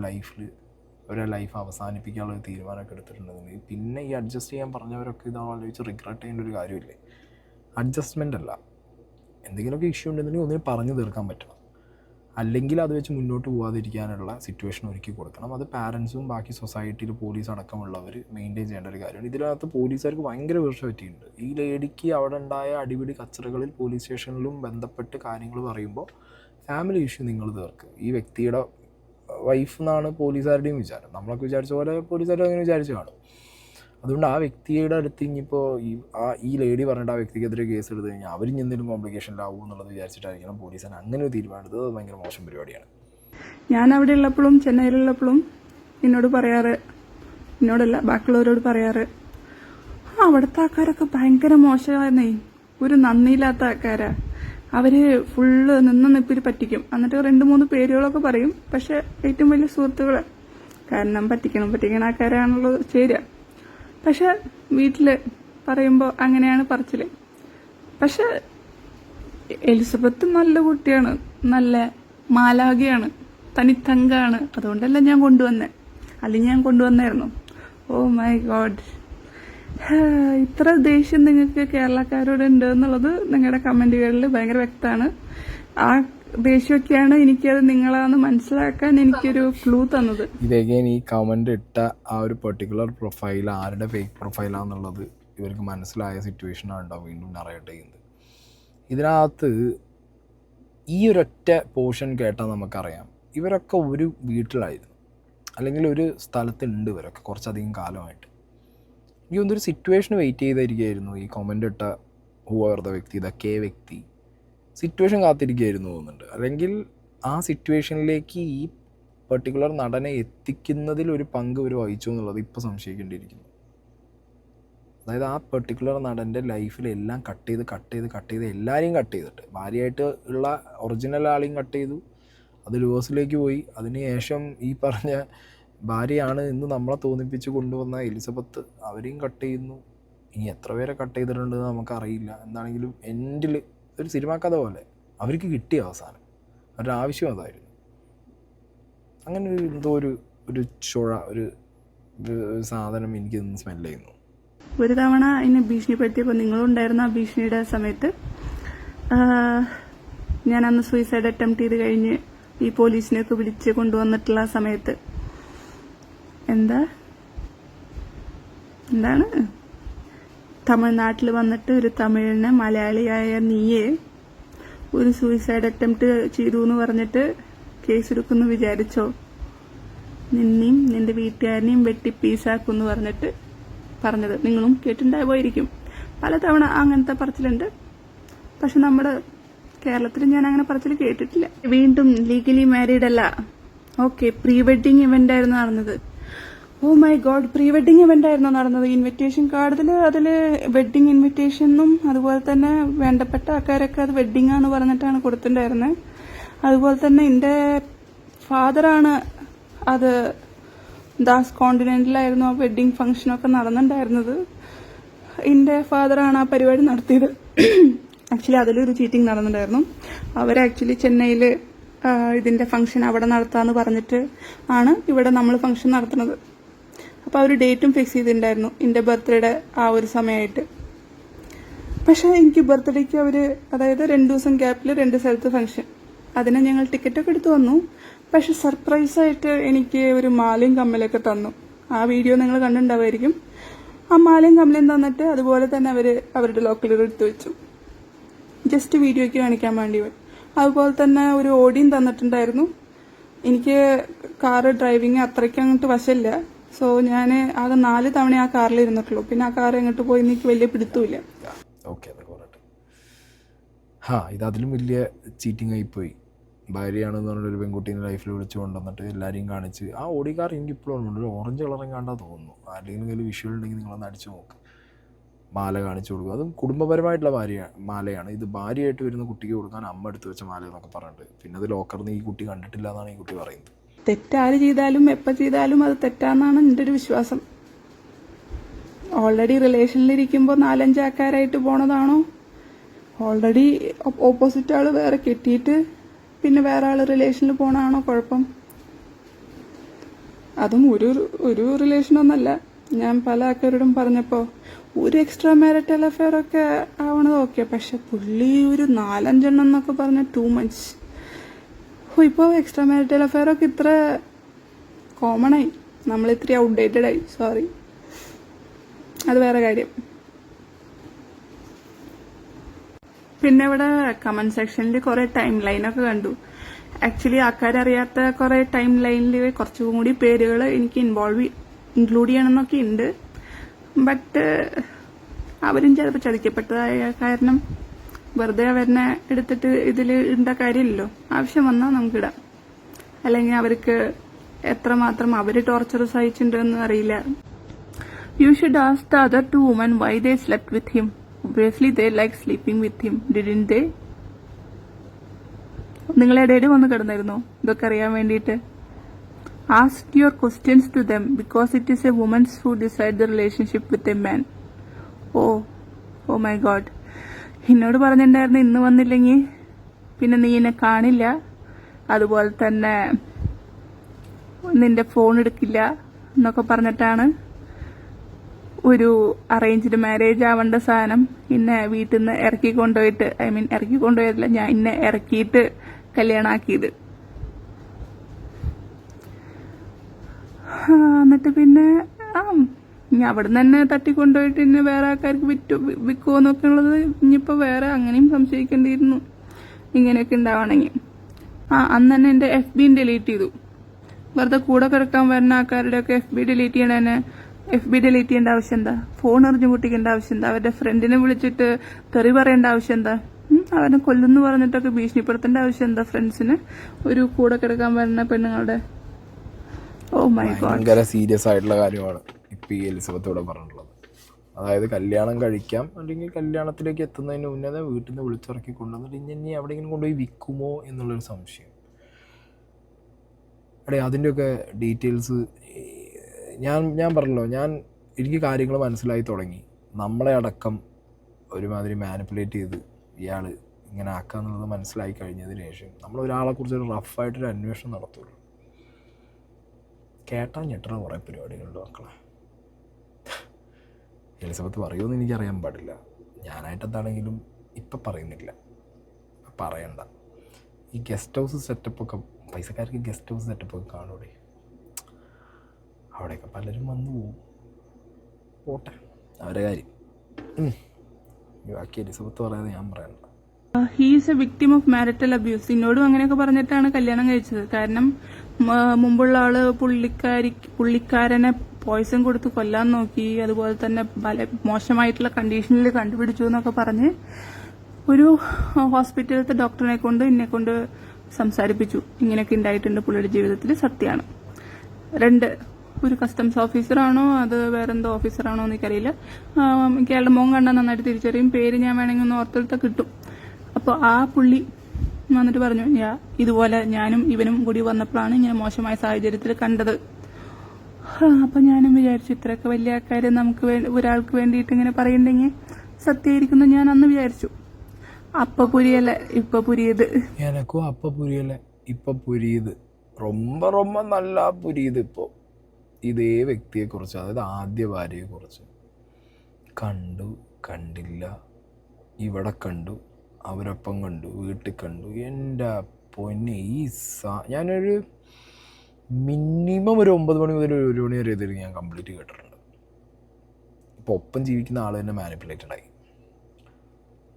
ലൈഫ് അവസാനിപ്പിക്കാനുള്ള ഒരു തീരുമാനമൊക്കെ എടുത്തിട്ടുണ്ടെങ്കിൽ പിന്നെ ഈ അഡ്ജസ്റ്റ് ചെയ്യാൻ പറഞ്ഞവരൊക്കെ ഇത് ആലോചിച്ച് റിഗ്രറ്റ് ചെയ്യേണ്ട ഒരു കാര്യമില്ലേ. അഡ്ജസ്റ്റ്മെൻ്റ് അല്ല, എന്തെങ്കിലുമൊക്കെ ഇഷ്യൂ ഉണ്ടെന്നുണ്ടെങ്കിൽ ഒന്നിനും പറഞ്ഞു തീർക്കാൻ പറ്റണം. അല്ലെങ്കിൽ അത് വെച്ച് മുന്നോട്ട് പോകാതിരിക്കാനുള്ള സിറ്റുവേഷൻ ഒരുക്കി കൊടുക്കണം. അത് പാരൻസും ബാക്കി സൊസൈറ്റിയിൽ പോലീസ് അടക്കമുള്ളവർ മെയിൻറ്റെയിൻ ചെയ്യേണ്ട ഒരു കാര്യമാണ്. ഇതിനകത്ത് പോലീസുകാർക്ക് ഭയങ്കര വീഴ്ച പറ്റിയിട്ടുണ്ട്. ഈ ലേഡിക്ക് അവിടെ ഉണ്ടായ അടിപിടി കച്ചറകളിൽ പോലീസ് സ്റ്റേഷനിലും ബന്ധപ്പെട്ട് കാര്യങ്ങൾ പറയുമ്പോൾ ഫാമിലി ഇഷ്യൂ നിങ്ങൾ തീർക്ക്. ഈ വ്യക്തിയുടെ വൈഫ് എന്നാണ് പോലീസുകാരുടെയും വിചാരം. നമ്മളൊക്കെ വിചാരിച്ച പോലെ പോലീസുകാരും അങ്ങനെ വിചാരിച്ചു കാണും. അതുകൊണ്ട് ആ വ്യക്തിയുടെ അടുത്ത് ഇനിയിപ്പോൾ ഈ ലേഡി പറഞ്ഞിട്ട് ആ വ്യക്തിക്കെതിരെ കേസ് എടുത്തു കഴിഞ്ഞാൽ അവർ എന്തെങ്കിലും കോംപ്ലിക്കേഷനിലാവും എന്നുള്ളത് വിചാരിച്ചിട്ടായിരിക്കണം പോലീസിന് അങ്ങനെ ഒരു തീരുമാനം എടുത്തത്. അത് ഭയങ്കര മോശം പരിപാടിയാണ്. ഞാൻ അവിടെ ഉള്ളപ്പോഴും ചെന്നൈയിലുള്ളപ്പോഴും എന്നോട് പറയാറ്, എന്നോടല്ല ബാക്കിയുള്ളവരോട് പറയാറ്, അവിടുത്തെ ആൾക്കാരൊക്കെ ഭയങ്കര മോശമായിരുന്നേ, ഒരു നന്ദിയില്ലാത്ത ആൾക്കാരാ, അവര് ഫുള്ള് നിപ്പിര് പറ്റിക്കും. എന്നിട്ട് 2-3 പേരുകളൊക്കെ പറയും. പക്ഷെ ഏറ്റവും വലിയ സുഹൃത്തുക്കള്. കാരണം പറ്റിക്കണ ആൾക്കാരാണല്ലോ ചേരുക. പക്ഷെ വീട്ടില് പറയുമ്പോ അങ്ങനെയാണ് പറച്ചില്. പക്ഷെ എലിസബത്ത് നല്ല കുട്ടിയാണ്, നല്ല മാലാഖയാണ്, തനിത്തങ്കാണ്. അതുകൊണ്ടല്ല ഞാൻ കൊണ്ടുവന്നേ, അല്ലെങ്കിൽ ഞാൻ കൊണ്ടുവന്നായിരുന്നു. ഓ മൈ ഗോഡ്, ഇത്ര ദേഷ്യം നിങ്ങൾക്ക് കേരളക്കാരോട് ഉണ്ട് എന്നുള്ളത് നിങ്ങളുടെ കമന്റുകളിൽ ഭയങ്കര വ്യക്തമാണ്. ആ ദേഷ്യമൊക്കെയാണ് എനിക്കത് നിങ്ങളാന്ന് മനസ്സിലാക്കാൻ എനിക്കൊരു ക്ലൂ തന്നത്. ഇതേഗെയിൻ ഈ കമന്റ് ഇട്ട ആ ഒരു പെർട്ടിക്കുലർ പ്രൊഫൈൽ ആരുടെ ഫേക്ക് പ്രൊഫൈലാന്നുള്ളത് ഇവർക്ക് മനസ്സിലായ സിറ്റുവേഷനാണ് ഉണ്ടാവും വീണ്ടും നറേറ്റ് ചെയ്യുന്നത്. ഇതിനകത്ത് ഈ ഒരൊറ്റ പോർഷൻ കേട്ടാൽ നമുക്കറിയാം ഇവരൊക്കെ ഒരു വീട്ടിലായിരുന്നു, അല്ലെങ്കിൽ ഒരു സ്ഥലത്തുണ്ട് ഇവരൊക്കെ കുറച്ചധികം കാലമായിട്ട്. എനിക്ക് തോന്നുന്നൊരു സിറ്റുവേഷൻ വെയിറ്റ് ചെയ്തിരിക്കുകയായിരുന്നു ഈ കമൻ്റ് ഇട്ട ഹൂവറുടെ വ്യക്തി, ഇതൊക്കെ വ്യക്തി സിറ്റുവേഷൻ കാത്തിരിക്കുകയായിരുന്നു തോന്നുന്നുണ്ട്. അല്ലെങ്കിൽ ആ സിറ്റുവേഷനിലേക്ക് ഈ പെർട്ടിക്കുലർ നടനെ എത്തിക്കുന്നതിൽ ഒരു പങ്ക് ഇവർ വഹിച്ചു എന്നുള്ളത് ഇപ്പോൾ സംശയിക്കേണ്ടിയിരിക്കുന്നു. അതായത് ആ പെർട്ടിക്കുലർ നടൻ്റെ ലൈഫിലെല്ലാം കട്ട് ചെയ്ത് എല്ലാവരെയും കട്ട് ചെയ്തിട്ട്, ഭാര്യയായിട്ട് ഉള്ള ഒറിജിനൽ ആളെയും കട്ട് ചെയ്തു, അത് ഡിവോഴ്സിലേക്ക് പോയി. അതിനുശേഷം ഈ പറഞ്ഞ ഭാര്യയാണ് എന്ന് നമ്മളെ തോന്നിപ്പിച്ച് കൊണ്ടുവന്ന എലിസബത്ത്, അവരെയും കട്ട് ചെയ്യുന്നു. ഇനി എത്ര പേരെ കട്ട് ചെയ്തിട്ടുണ്ടെന്ന് നമുക്കറിയില്ല. എന്താണെങ്കിലും എൻഡിൽ ഒരു സിനിമാ കഥ പോലെ അവർക്ക് കിട്ടിയ അവസാനം അവരുടെ ആവശ്യം അതായിരുന്നു. അങ്ങനെ ഒരു എന്തോ ഒരു ചുഴ, ഒരു സാധനം എനിക്ക് സ്മെല്ല് ചെയ്യുന്നു. ഒരു തവണ എന്നെ ഭീഷണിപ്പെടുത്തിയപ്പോൾ നിങ്ങളുണ്ടായിരുന്ന ആ ഭീഷണിയുടെ സമയത്ത് ഞാൻ അന്ന് സൂയിസൈഡ് അറ്റംപ്റ്റ് ചെയ്ത് കഴിഞ്ഞ് ഈ പോലീസിനെയൊക്കെ വിളിച്ച് കൊണ്ടുവന്നിട്ടുള്ള സമയത്ത് എന്താണ് തമിഴ്നാട്ടിൽ വന്നിട്ട് ഒരു തമിഴിനെ മലയാളിയായ നീയെ ഒരു സൂയിസൈഡ് അറ്റംപ്റ്റ് ചെയ്തു എന്ന് പറഞ്ഞിട്ട് കേസെടുക്കുമെന്ന് വിചാരിച്ചോ? നിന്നെയും നിന്റെ വീട്ടുകാരനെയും വെട്ടി പീസാക്കുമെന്ന് പറഞ്ഞിട്ട് പറഞ്ഞത് നിങ്ങളും കേട്ടിട്ടുണ്ടാവുമായിരിക്കും. പലതവണ അങ്ങനത്തെ പറച്ചിലുണ്ട്. പക്ഷെ നമ്മുടെ കേരളത്തിൽ ഞാൻ അങ്ങനെ പറച്ചിൽ കേട്ടിട്ടില്ല. വീണ്ടും ലീഗലി മാരീഡ് അല്ല, ഓക്കെ, പ്രീ വെഡിങ് ഇവന്റ് ആയിരുന്നു നടന്നത്. Oh my God, pre wedding event ആയിരുന്നു നടന്നത്. ഇൻവിറ്റേഷൻ കാർഡില് അതില് വെഡിങ് ഇൻവിറ്റേഷനും അതുപോലെ തന്നെ വേണ്ടപ്പെട്ട ആൾക്കാരൊക്കെ അത് വെഡിങ് ആണെന്ന് പറഞ്ഞിട്ടാണ് കൊടുത്തിട്ടുണ്ടായിരുന്നത്. അതുപോലെ തന്നെ എന്റെ ഫാദറാണ് അത് ദാസ് കോണ്ടിനെന്റിലായിരുന്നു ആ വെഡിങ് ഫംഗ്ഷനൊക്കെ നടന്നിട്ടുണ്ടായിരുന്നത്. എന്റെ ഫാദറാണ് ആ പരിപാടി നടത്തിയത്. ആക്ച്വലി അതിലൊരു ചീറ്റിംഗ് നടന്നിട്ടുണ്ടായിരുന്നു. അവർ ആക്ച്വലി ചെന്നൈയിൽ ഇതിന്റെ ഫംഗ്ഷൻ അവിടെ നടത്താന്ന് പറഞ്ഞിട്ട് ആണ് ഇവിടെ നമ്മൾ ഫംഗ്ഷൻ നടത്തുന്നത്. അപ്പോൾ അവർ ഡേറ്റും ഫിക്സ് ചെയ്തിട്ടുണ്ടായിരുന്നു എന്റെ ബർത്ത്ഡേയുടെ ആ ഒരു സമയമായിട്ട്. പക്ഷെ എനിക്ക് ബർത്ത്ഡേക്ക് അവര് അതായത് 2 ദിവസം ഗ്യാപ്പിൽ 2 സ്ഥലത്ത് ഫംഗ്ഷൻ, അതിന് ഞങ്ങൾ ടിക്കറ്റൊക്കെ എടുത്തു വന്നു. പക്ഷെ സർപ്രൈസായിട്ട് എനിക്ക് ഒരു മാലയും കമ്മലൊക്കെ തന്നു. ആ വീഡിയോ നിങ്ങൾ കണ്ടിട്ടുണ്ടാവുമായിരിക്കും. ആ മാലയും കമ്മലയും തന്നിട്ട് അതുപോലെ തന്നെ അവരുടെ ലോക്കറിൽ എടുത്തു വെച്ചു, ജസ്റ്റ് വീഡിയോയ്ക്ക് കാണിക്കാൻ വേണ്ടി. അതുപോലെ തന്നെ ഒരു ഓടിയും തന്നിട്ടുണ്ടായിരുന്നു. എനിക്ക് കാറ് ഡ്രൈവിങ് അത്രയ്ക്ക് അങ്ങോട്ട് വശമില്ല. സോ ഞാൻ ആകെ 4 തവണ ആ കാറിൽ ഇരുന്നിട്ടുള്ളൂ. പിന്നെ ആ കാർ എങ്ങോട്ട് പോയി എനിക്ക് വലിയ പിടുത്തമില്ല. ഇത് അതിലും വലിയ ചീറ്റിംഗ് ആയിപ്പോയി. ഭാര്യയാണെന്ന് പറഞ്ഞൊരു പെൺകുട്ടീനെ ലൈഫിൽ വിളിച്ചു കൊണ്ടുവന്നിട്ട് എല്ലാവരെയും കാണിച്ച്, ആ ഓടി കാർ എനിക്ക് ഇപ്പോഴും ഉണ്ട്, ഒരു ഓറഞ്ച് കളറും കണ്ടാൽ തോന്നുന്നു. ആരുടെയും കയ്യിൽ വിഷ്വൽ ഉണ്ടെങ്കിൽ നിങ്ങളൊന്ന് അടിച്ചു നോക്ക്. മാല കാണിച്ചു കൊടുക്കും, അതും കുടുംബപരമായിട്ടുള്ള മാലയാണ്. ഇത് ഭാര്യയായിട്ട് വരുന്ന കുട്ടിക്ക് കൊടുക്കാൻ അമ്മ എടുത്തു വെച്ച മാല എന്നൊക്കെ പറഞ്ഞിട്ട്, പിന്നെ അത് ലോക്കറിന്ന് ഈ കുട്ടി കണ്ടിട്ടില്ല എന്നാണ് ഈ കുട്ടി പറയുന്നത്. തെറ്റാര് ചെയ്താലും എപ്പോൾ ചെയ്താലും അത് തെറ്റാന്നാണ് എൻ്റെ ഒരു വിശ്വാസം. ഓൾറെഡി റിലേഷനിലിരിക്കുമ്പോൾ 4-5 ആൾക്കാരായിട്ട് പോണതാണോ? ഓൾറെഡി ഓപ്പോസിറ്റ് ആള് വേറെ കെട്ടിയിട്ട് പിന്നെ വേറെ ആള് റിലേഷനിൽ പോണാണോ കുഴപ്പം? അതും ഒരു റിലേഷനൊന്നല്ല. ഞാൻ പല ആൾക്കാരോടും പറഞ്ഞപ്പോൾ ഒരു എക്സ്ട്രാ മാരിറ്റൽ അഫെയർ ഒക്കെ ആവണത് ഓക്കെ, പക്ഷെ പുള്ളി ഒരു 4-5 എണ്ണം എന്നൊക്കെ പറഞ്ഞ ടു മച്ച്. ഇപ്പോൾ എക്സ്ട്രാ മാരിറ്റൽ അഫെയർ ഒക്കെ ഇത്ര കോമൺ ആയി, നമ്മൾ ഇത്ര ഔട്ട്ഡേറ്റഡ് ആയി. സോറി, അത് വേറെ കാര്യം. പിന്നെ ഇവിടെ കമന്റ് സെക്ഷനിൽ കുറെ ടൈം ലൈനൊക്കെ കണ്ടു. ആക്ച്വലി ആൾക്കാരറിയാത്ത കുറെ ടൈം ലൈനിൽ കുറച്ചും കൂടി പേരുകൾ എനിക്ക് ഇൻക്ലൂഡ് ചെയ്യണമെന്നൊക്കെ ഉണ്ട്. ബട്ട് അവരും ചിലപ്പോൾ ചതിക്കപ്പെട്ടതായ കാരണം വെറുതെ അവരെ എടുത്തിട്ട് ഇതിൽ ഇടേണ്ട കാര്യമില്ലല്ലോ. ആവശ്യം വന്നാൽ നമുക്കിടാം. അല്ലെങ്കിൽ അവർക്ക് എത്രമാത്രം അവര് ടോർച്ചർ സഹിച്ചിട്ടുണ്ടെന്ന് അറിയില്ല. You should ask the other 2 women why they slept with him. Obviously they like sleeping with him, didn't they? നിങ്ങളിടയിൽ വന്ന് കിടന്നിരുന്നു ഇതൊക്കെ അറിയാൻ വേണ്ടിയിട്ട്? Ask your questions to them because it is a woman's who decide the relationship with a man. Oh my god. എന്നോട് പറഞ്ഞിട്ടുണ്ടായിരുന്നു ഇന്ന് വന്നില്ലെങ്കിൽ പിന്നെ നീ എന്നെ കാണില്ല, അതുപോലെ തന്നെ നിന്റെ ഫോൺ എടുക്കില്ല എന്നൊക്കെ പറഞ്ഞിട്ടാണ് ഒരു അറേഞ്ച്ഡ് മാരേജ് ആവേണ്ട സാധനം എന്നെ വീട്ടിൽ നിന്ന് ഇറക്കി കൊണ്ടുപോയതില്ല, ഞാൻ എന്നെ ഇറക്കിയിട്ട് കല്യാണാക്കിയത്. എന്നിട്ട് പിന്നെ ഇനി അവിടെ നിന്ന് തന്നെ തട്ടിക്കൊണ്ടുപോയിട്ട് ഇന്നെ വേറെ ആൾക്കാർക്ക് വിൽക്കുമോ എന്നൊക്കെ ഉള്ളത് ഇനിയിപ്പോൾ വേറെ അങ്ങനെയും സംശയിക്കേണ്ടിയിരുന്നു ഇങ്ങനെയൊക്കെ ഉണ്ടാവണമെങ്കിൽ. അന്ന് തന്നെ എൻ്റെ FB ഡിലീറ്റ് ചെയ്തു. വെറുതെ കൂടെ കിടക്കാൻ വരുന്ന ആൾക്കാരുടെയൊക്കെ FB ഡിലീറ്റ് ചെയ്യേണ്ട ആവശ്യം എന്താ? ഫോൺ എറിഞ്ഞു പൊട്ടിക്കേണ്ട ആവശ്യം എന്താ? അവരുടെ ഫ്രണ്ടിനെ വിളിച്ചിട്ട് തെറി പറയേണ്ട ആവശ്യം എന്താ? അവനെ കൊല്ലുന്നു പറഞ്ഞിട്ടൊക്കെ ഭീഷണിപ്പെടുത്തേണ്ട ആവശ്യം എന്താ ഫ്രണ്ട്സിന്? ഒരു കൂടെ കിടക്കാൻ വരുന്ന പെണ്ണുങ്ങളുടെ ഭയങ്കര സീരിയസ് ആയിട്ടുള്ള കാര്യമാണ് ഇപ്പം ഈ എലിസബത്ത് ഇവിടെ പറഞ്ഞിട്ടുള്ളത്. അതായത് കല്യാണം കഴിക്കാം, അല്ലെങ്കിൽ കല്യാണത്തിലേക്ക് എത്തുന്നതിന് മുന്നേ വീട്ടിൽ നിന്ന് വിളിച്ചിറക്കി കൊണ്ടുവന്നിട്ട് ഇനി എവിടെയെങ്കിലും കൊണ്ടുപോയി വിൽക്കുമോ എന്നുള്ളൊരു സംശയം. അതിൻ്റെയൊക്കെ ഡീറ്റെയിൽസ് ഞാൻ പറഞ്ഞല്ലോ, എനിക്ക് കാര്യങ്ങൾ മനസ്സിലായി തുടങ്ങി. നമ്മളെ അടക്കം ഒരുമാതിരി മാനിപ്പുലേറ്റ് ചെയ്ത് ഇയാൾ ഇങ്ങനെ ആക്കാന്നുള്ളത് മനസ്സിലായി കഴിഞ്ഞതിന് ശേഷം നമ്മൾ ഒരാളെക്കുറിച്ചൊരു റഫായിട്ടൊരു അന്വേഷണം നടത്തുള്ളൂ. കേട്ടാൻ ഞെട്ടണ കുറേ പരിപാടികളുണ്ട് മക്കളെ. എലിസബത്ത് പറയുമെന്ന് എനിക്കറിയാൻ പാടില്ല. ഞാനായിട്ടെന്താണെങ്കിലും ഇപ്പം പറയുന്നില്ല, പറയണ്ട. ഈ ഗസ്റ്റ് ഹൗസ് സെറ്റപ്പൊക്കെ, പൈസക്കാർക്ക് ഗസ്റ്റ് ഹൗസ് സെറ്റപ്പൊക്കെ കാണൂടെ, അവിടെയൊക്കെ പലരും വന്നു പോവും. പോട്ടെ, അവരെ കാര്യം. ബാക്കി എലിസബത്ത് പറയാതെ ഞാൻ പറയണ്ട. He's A victim of marital abuse. എന്നോടും അങ്ങനെയൊക്കെ പറഞ്ഞിട്ടാണ് കല്യാണം കഴിച്ചത്. കാരണം മുമ്പുള്ള ആള് പുള്ളിക്കാരനെ പോയ്സൺ കൊടുത്ത് കൊല്ലാൻ നോക്കി, അതുപോലെ തന്നെ പല മോശമായിട്ടുള്ള കണ്ടീഷനിൽ കണ്ടുപിടിച്ചു എന്നൊക്കെ പറഞ്ഞ് ഒരു ഹോസ്പിറ്റലിലത്തെ ഡോക്ടറിനെ കൊണ്ട് എന്നെ കൊണ്ട് സംസാരിപ്പിച്ചു. ഇങ്ങനെയൊക്കെ ഉണ്ടായിട്ടുണ്ട് പുള്ളിയുടെ ജീവിതത്തിൽ, സത്യമാണ്. 2 ഒരു കസ്റ്റംസ് ഓഫീസറാണോ അത് വേറെന്തോ ഓഫീസറാണോ എന്ന് എനിക്കറിയില്ല. എനിക്ക് അയാളുടെ മോൻ കണ്ടാൽ നന്നായിട്ട് തിരിച്ചറിയും. പേര് ഞാൻ വേണമെങ്കിൽ ഒന്ന് ഓർത്തെടുത്താൽ കിട്ടും. അപ്പോൾ ആ പുള്ളി വന്നിട്ട് പറഞ്ഞു, ഇതുപോലെ ഞാനും ഇവനും കൂടി വന്നപ്പോഴാണ് ഇങ്ങനെ മോശമായ സാഹചര്യത്തിൽ കണ്ടത്. അപ്പം ഞാനും വിചാരിച്ചു, ഇത്രയൊക്കെ വലിയ ആൾക്കാർ നമുക്ക് ഒരാൾക്ക് വേണ്ടിയിട്ട് ഇങ്ങനെ പറയണ്ടെങ്കിൽ സത്യമായിരിക്കുന്നു ഞാൻ അന്ന് വിചാരിച്ചു. അപ്പ പുരിയല്ല ഇപ്പൊ പുരിയത്. എനക്കും അപ്പ പുരിയല്ല ഇപ്പൊ പുരിയത്. ரொம்ப ரொம்ப നല്ല പുരിയത്. ഇപ്പോൾ ഇതേ വ്യക്തിയെക്കുറിച്ച്, അതായത് ആദ്യ ഭാര്യയെക്കുറിച്ച് കണ്ടു, കണ്ടില്ല, ഇവിടെ കണ്ടു, അവരൊപ്പം കണ്ടു, വീട്ടിൽ കണ്ടു. എൻ്റെ പൊന്നെ, ഞാനൊരു മിനിമം ഒരു 9 മണി മുതൽ 1 മണി വരെ ഇതിൽ ഞാൻ കംപ്ലീറ്റ് കേട്ടിട്ടുണ്ട്. ഇപ്പോൾ ഒപ്പം ജീവിക്കുന്ന ആൾ തന്നെ മാനിപ്പുലേറ്റഡ് ആയി.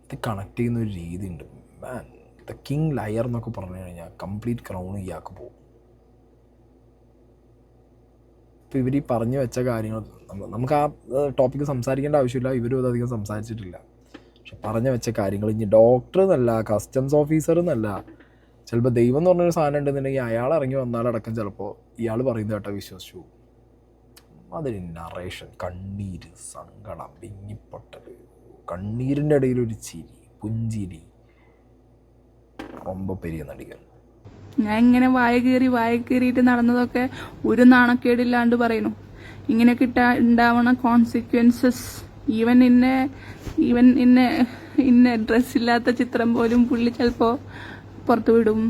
ഇത് കണക്ട് ചെയ്യുന്ന ഒരു രീതി ഉണ്ട്. മാൻ, ദ കിങ് ലയർ എന്നൊക്കെ പറഞ്ഞു കഴിഞ്ഞാൽ കംപ്ലീറ്റ് ക്രൗൺ ഇയാൾക്ക് പോകും. ഇപ്പോൾ ഇവർ ഈ പറഞ്ഞു വെച്ച കാര്യങ്ങൾ നമുക്ക് ആ ടോപ്പിക്ക് സംസാരിക്കേണ്ട ആവശ്യമില്ല, ഇവരും അതധികം സംസാരിച്ചിട്ടില്ല. പക്ഷെ പറഞ്ഞു വെച്ച കാര്യങ്ങൾ ഇനി ഡോക്ടർ എന്നല്ല, കസ്റ്റംസ് ഓഫീസർ എന്നല്ല, ചിലപ്പോൾ ദൈവം എന്ന് പറഞ്ഞൊരു സാധനം ഉണ്ടെന്നുണ്ടെങ്കിൽ അയാൾ ഇറങ്ങി വന്നാലടക്കം ചിലപ്പോൾ ഇയാൾ പറയുന്നത് കേട്ടോ വിശ്വസിച്ചു. അതിന് നറേഷൻ, കണ്ണീര്, സങ്കടം, വിങ്ങിപ്പൊട്ടൽ, കണ്ണീരിൻ്റെ ഇടയിൽ ഒരു ചിരി, പുഞ്ചിരി, ரொம்ப പെരിയ നടികൾ. ഞാൻ ഇങ്ങനെ വായ കീറിയിട്ട് നടന്നതൊക്കെ ഒരു നാണക്കേടില്ലാണ്ട് പറയുന്നു. ഇങ്ങനെയൊക്കെ ഉണ്ടാവണ കോൺസിക്വൻസസ്, ഈവൻ ഇന്ന ഡ്രസ്സില്ലാത്ത ചിത്രം പോലും പുള്ളി ചിലപ്പോൾ പുറത്തു വിടും.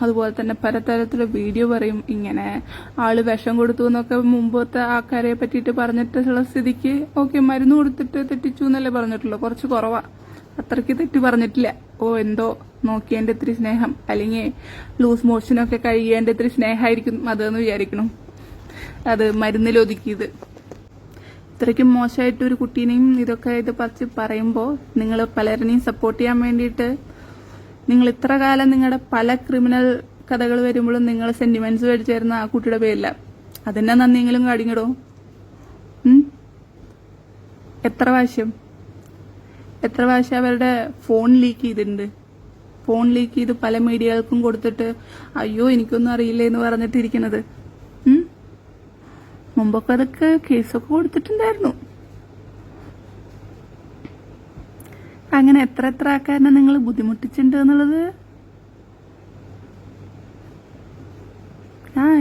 അതുപോലെ തന്നെ പലതരത്തിലുള്ള വീഡിയോ പറയും. ഇങ്ങനെ ആള് വിഷം കൊടുത്തു എന്നൊക്കെ മുമ്പത്തെ ആൾക്കാരെ പറ്റിയിട്ട് പറഞ്ഞിട്ടുള്ള സ്ഥിതിക്ക് ഓക്കെ, മരുന്ന് കൊടുത്തിട്ട് തെറ്റിച്ചു എന്നല്ലേ പറഞ്ഞിട്ടുള്ളൂ, കുറച്ച് കുറവാ, അത്രയ്ക്ക് തെറ്റ് പറഞ്ഞിട്ടില്ല. എന്തോ നോക്കിയതിൻ്റെ ഇത്തിരി സ്നേഹം, അല്ലെങ്കിൽ ലൂസ് മോഷനൊക്കെ കഴിയേണ്ട ഇത്തിരി സ്നേഹമായിരിക്കും അതെന്ന് വിചാരിക്കണം. അത് മരുന്നിലൊതുക്കിയത്. ഇത്രയ്ക്കും മോശമായിട്ട് ഒരു കുട്ടീനെയും ഇത് പറിച്ച് പറയുമ്പോൾ നിങ്ങൾ പലരെയും സപ്പോർട്ട് ചെയ്യാൻ വേണ്ടിയിട്ട് നിങ്ങൾ ഇത്ര കാലം നിങ്ങളുടെ പല ക്രിമിനൽ കഥകൾ വരുമ്പോഴും നിങ്ങൾ സെന്റിമെന്റ്സ് മേടിച്ചായിരുന്ന ആ കുട്ടിയുടെ പേരില്ല. അതിനെ നന്ദിയെങ്കിലും കാണിക്കടോ. എത്ര പ്രാവശ്യം അവരുടെ ഫോൺ ലീക്ക് ചെയ്തിട്ടുണ്ട്. ഫോൺ ലീക്ക് ചെയ്ത് പല മീഡിയകൾക്കും കൊടുത്തിട്ട് അയ്യോ എനിക്കൊന്നും അറിയില്ല എന്ന് പറഞ്ഞിട്ടിരിക്കുന്നത്. മുമ്പൊക്കെ അതൊക്കെ കേസൊക്കെ കൊടുത്തിട്ടുണ്ടായിരുന്നു. അങ്ങനെ എത്ര ആൾക്കാരനെ നിങ്ങൾ ബുദ്ധിമുട്ടിച്ചിട്ടുണ്ട് എന്നുള്ളത്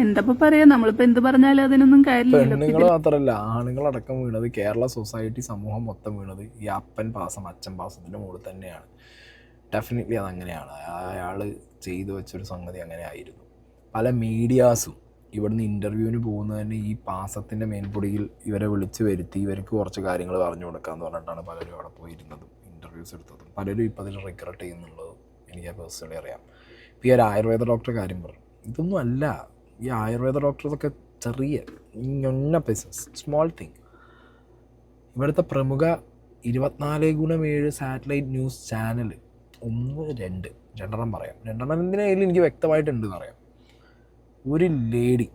എന്താ പറയാ, നമ്മളിപ്പോ എന്ത് പറഞ്ഞാലും അതിനൊന്നും കാര്യമില്ല. പെണ്ണുങ്ങൾ മാത്രമല്ല, ആണുങ്ങളടക്കം വീണത്, കേരള സൊസൈറ്റി സമൂഹം മൊത്തം വീണത് ഈ അപ്പൻ പാസം അച്ഛൻ പാസത്തിൻ്റെ മുകളിൽ തന്നെയാണ്. ഡെഫിനറ്റ്ലി അതങ്ങനെയാണ്. അയാൾ ചെയ്തു വെച്ചൊരു സംഗതി അങ്ങനെ ആയിരുന്നു. പല മീഡിയാസും ഇവിടുന്ന് ഇൻ്റർവ്യൂവിന് പോകുന്നത് തന്നെ ഈ പാസത്തിൻ്റെ മേൽപ്പൊടിയിൽ ഇവരെ വിളിച്ച് വരുത്തി ഇവർക്ക് കുറച്ച് കാര്യങ്ങൾ പറഞ്ഞു കൊടുക്കാമെന്ന് പറഞ്ഞിട്ടാണ് പലരും അവിടെ പോയിരുന്നതും ഇൻ്റർവ്യൂസ് എടുത്തതും. പലരും ഇപ്പോൾ അതിൽ റിഗ്രറ്റ് ചെയ്യുന്നുള്ളത് എനിക്ക് പേഴ്സണലി അറിയാം. ഇപ്പോൾ ഈ ഒരു ആയുർവേദ ഡോക്ടറെ കാര്യം പറഞ്ഞു, ഇതൊന്നും അല്ല. ഈ ആയുർവേദ ഡോക്ടേഴ്സൊക്കെ ചെറിയ ഞൊന്ന ബിസിനസ്, സ്മോൾ തിങ്. ഇവിടുത്തെ പ്രമുഖ 24/7 സാറ്റലൈറ്റ് ന്യൂസ് ചാനൽ 2 പറയാം. 2 എന്തിനായാലും എനിക്ക് വ്യക്തമായിട്ടുണ്ട് അറിയാം. ഒരു ലേഡി,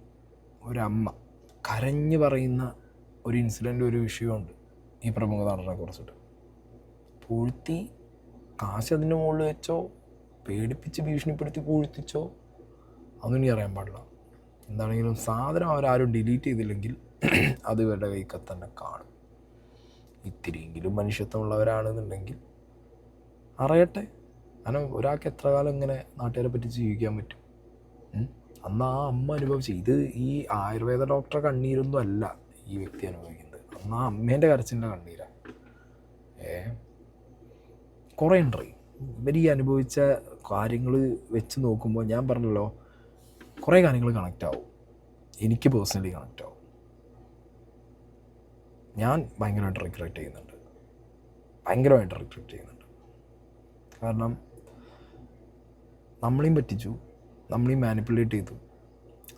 ഒരമ്മ കരഞ്ഞ് പറയുന്ന ഒരു ഇൻസിഡൻറ്റ്, ഒരു വിഷയമുണ്ട് ഈ പ്രമുഖ നടനെ കുറിച്ചിട്ട്. പൂഴ്ത്തി കാശ് അതിൻ്റെ മുകളിൽ വെച്ചോ പേടിപ്പിച്ച് ഭീഷണിപ്പെടുത്തി പൂഴ്ത്തിച്ചോ അതൊന്നും ഇനി അറിയാൻ പാടില്ല. എന്താണെങ്കിലും സാധനം അവരാരും ഡിലീറ്റ് ചെയ്തില്ലെങ്കിൽ അത് ഇവരുടെ കൈക്ക് തന്നെ കാണും. ഇത്തിരിയെങ്കിലും മനുഷ്യത്വമുള്ളവരാണെന്നുണ്ടെങ്കിൽ അറിയട്ടെ. കാരണം ഒരാൾക്ക് എത്ര കാലം ഇങ്ങനെ നാട്ടുകാരെ പറ്റി ജീവിക്കാൻ പറ്റും? അന്ന് ആ അമ്മ അനുഭവിച്ചു. ഇത് ഈ ആയുർവേദ ഡോക്ടറെ കണ്ണീരൊന്നും അല്ല ഈ വ്യക്തി അനുഭവിക്കുന്നത്. അന്ന് ആ അമ്മേൻ്റെ കരച്ചിൻ്റെ കണ്ണീരാണ്. കുറേ ഉണ്ട് ഇവർ ഈ അനുഭവിച്ച കാര്യങ്ങൾ വെച്ച് നോക്കുമ്പോൾ. ഞാൻ പറഞ്ഞല്ലോ, കുറേ കാര്യങ്ങൾ കണക്റ്റ് ആവും. എനിക്ക് പേഴ്സണലി കണക്റ്റ് ആവും. ഞാൻ ഭയങ്കരമായിട്ട് റിഗ്രറ്റ് ചെയ്യുന്നുണ്ട്. കാരണം നമ്മളെയും പറ്റിച്ചു, നമ്മളെയും മാനിപ്പുലേറ്റ് ചെയ്തു.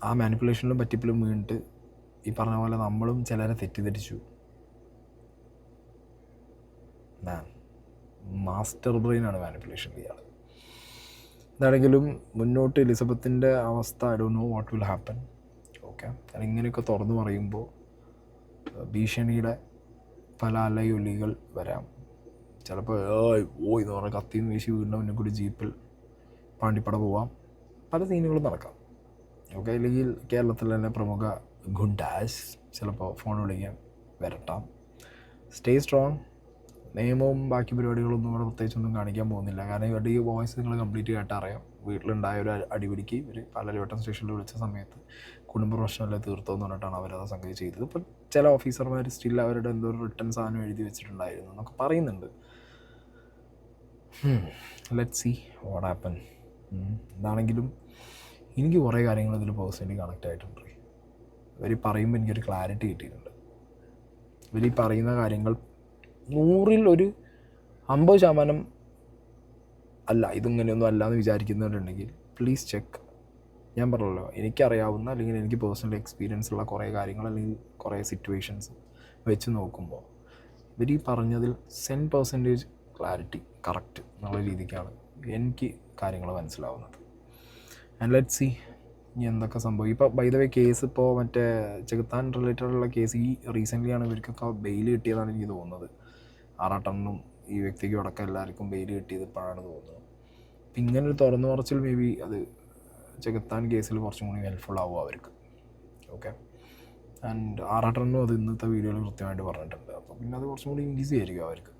ആ മാനിപ്പുലേഷനിലും പറ്റിപ്പിലും വീണിട്ട് ഈ പറഞ്ഞ പോലെ നമ്മളും ചിലരെ തെറ്റിദ്ധരിച്ചു. മാസ്റ്റർ ബ്രെയിനാണ് മാനിപ്പുലേഷൻ ഇയാൾ. എന്താണെങ്കിലും മുന്നോട്ട് എലിസബത്തിൻ്റെ അവസ്ഥ I don't know what will happen. Okay, ഇങ്ങനെയൊക്കെ തുറന്നു പറയുമ്പോൾ ഭീഷണിയുടെ പല അലയൊലികൾ വരാം. ചിലപ്പോൾ എന്ന് പറഞ്ഞാൽ കത്തിയും വീശി വീടിൻ്റെ മുന്നിൽ കൂടി ജീപ്പിൽ പാണ്ടിപ്പട പോവാം. പല സീനുകളും നടക്കാം. ഓക്കെ, അല്ലെങ്കിൽ കേരളത്തിൽ തന്നെ പ്രമുഖ ഗുണ്ടാസ് ചിലപ്പോൾ ഫോൺ വിളിക്കാൻ വരട്ടാം. Stay strong. നിയമവും ബാക്കി പരിപാടികളൊന്നും ഇവിടെ പ്രത്യേകിച്ചൊന്നും കാണിക്കാൻ പോകുന്നില്ല. കാരണം ഇവരുടെ ഈ വോയിസ് നിങ്ങൾ കംപ്ലീറ്റ് കേട്ടറിയാം. വീട്ടിലുണ്ടായ ഒരു അടിപിടിക്ക് ഇവർ പാലാരിവട്ടം സ്റ്റേഷനിൽ വിളിച്ച സമയത്ത് കുടുംബ പ്രശ്നമല്ലേ തീർത്തോന്ന് പറഞ്ഞിട്ടാണ് അവരത് സംഗതി ചെയ്തത്. ഇപ്പോൾ ചില ഓഫീസർമാർ സ്റ്റിൽ അവരുടെ എന്തോ ഒരു റിട്ടേൺ സാധനം എഴുതി വെച്ചിട്ടുണ്ടായിരുന്നു എന്നൊക്കെ പറയുന്നുണ്ട്. Let's see what happen. എന്താണെങ്കിലും എനിക്ക് കുറേ കാര്യങ്ങൾ ഇതിൽ പേഴ്സണലി കണക്റ്റ് ആയിട്ടുണ്ട്. ഇവർ പറയുമ്പോൾ എനിക്കൊരു ക്ലാരിറ്റി കിട്ടിയിട്ടുണ്ട്. ഇവർ ഈ പറയുന്ന കാര്യങ്ങൾ 100-ൽ ഒരു 50% അല്ല, ഇതിങ്ങനെയൊന്നും അല്ല എന്ന് വിചാരിക്കുന്നവരുണ്ടെങ്കിൽ പ്ലീസ് ചെക്ക്. ഞാൻ പറഞ്ഞല്ലോ, എനിക്കറിയാവുന്ന അല്ലെങ്കിൽ എനിക്ക് പേഴ്സണൽ എക്സ്പീരിയൻസ് ഉള്ള കുറേ കാര്യങ്ങൾ അല്ലെങ്കിൽ കുറേ സിറ്റുവേഷൻസ് വെച്ച് നോക്കുമ്പോൾ ഇവർ ഈ പറഞ്ഞതിൽ 100% ക്ലാരിറ്റി കറക്റ്റ് എന്നുള്ള രീതിക്കാണ് എനിക്ക് കാര്യങ്ങൾ മനസ്സിലാവുന്നത്. ആൻഡ് ലെറ്റ്സ് സീ ഇനി എന്തൊക്കെ സംഭവം. ഇപ്പോൾ ബൈ ദ വേ കേസ് ഇപ്പോൾ മറ്റേ ചെകുത്താൻ റിലേറ്റഡുള്ള കേസ് ഈ റീസെൻ്റ്ലിയാണ് ഇവർക്കൊക്കെ ബെയിൽ കിട്ടിയതാണ് എനിക്ക് തോന്നുന്നത്. ആറാട്ടണ്ണനും ഈ വ്യക്തിക്കും അടക്കം എല്ലാവർക്കും ബെയിൽ കിട്ടിയത് ഇപ്പോഴാണ് തോന്നുന്നത്. അപ്പം ഇങ്ങനൊരു തുറന്നു പറച്ചിൽ മേ ബി അത് ചെകുത്താൻ കേസിൽ കുറച്ചും കൂടി ഹെൽപ്ഫുൾ ആവും അവർക്ക്. ഓക്കെ, ആൻഡ് ആറാട്ടണ്ണനും അത് ഇന്നത്തെ വീഡിയോയിൽ കൃത്യമായിട്ട് പറഞ്ഞിട്ടുണ്ട്. അപ്പോൾ പിന്നെ അത് കുറച്ചും കൂടി ഈസി ആയിരിക്കും അവർക്ക്.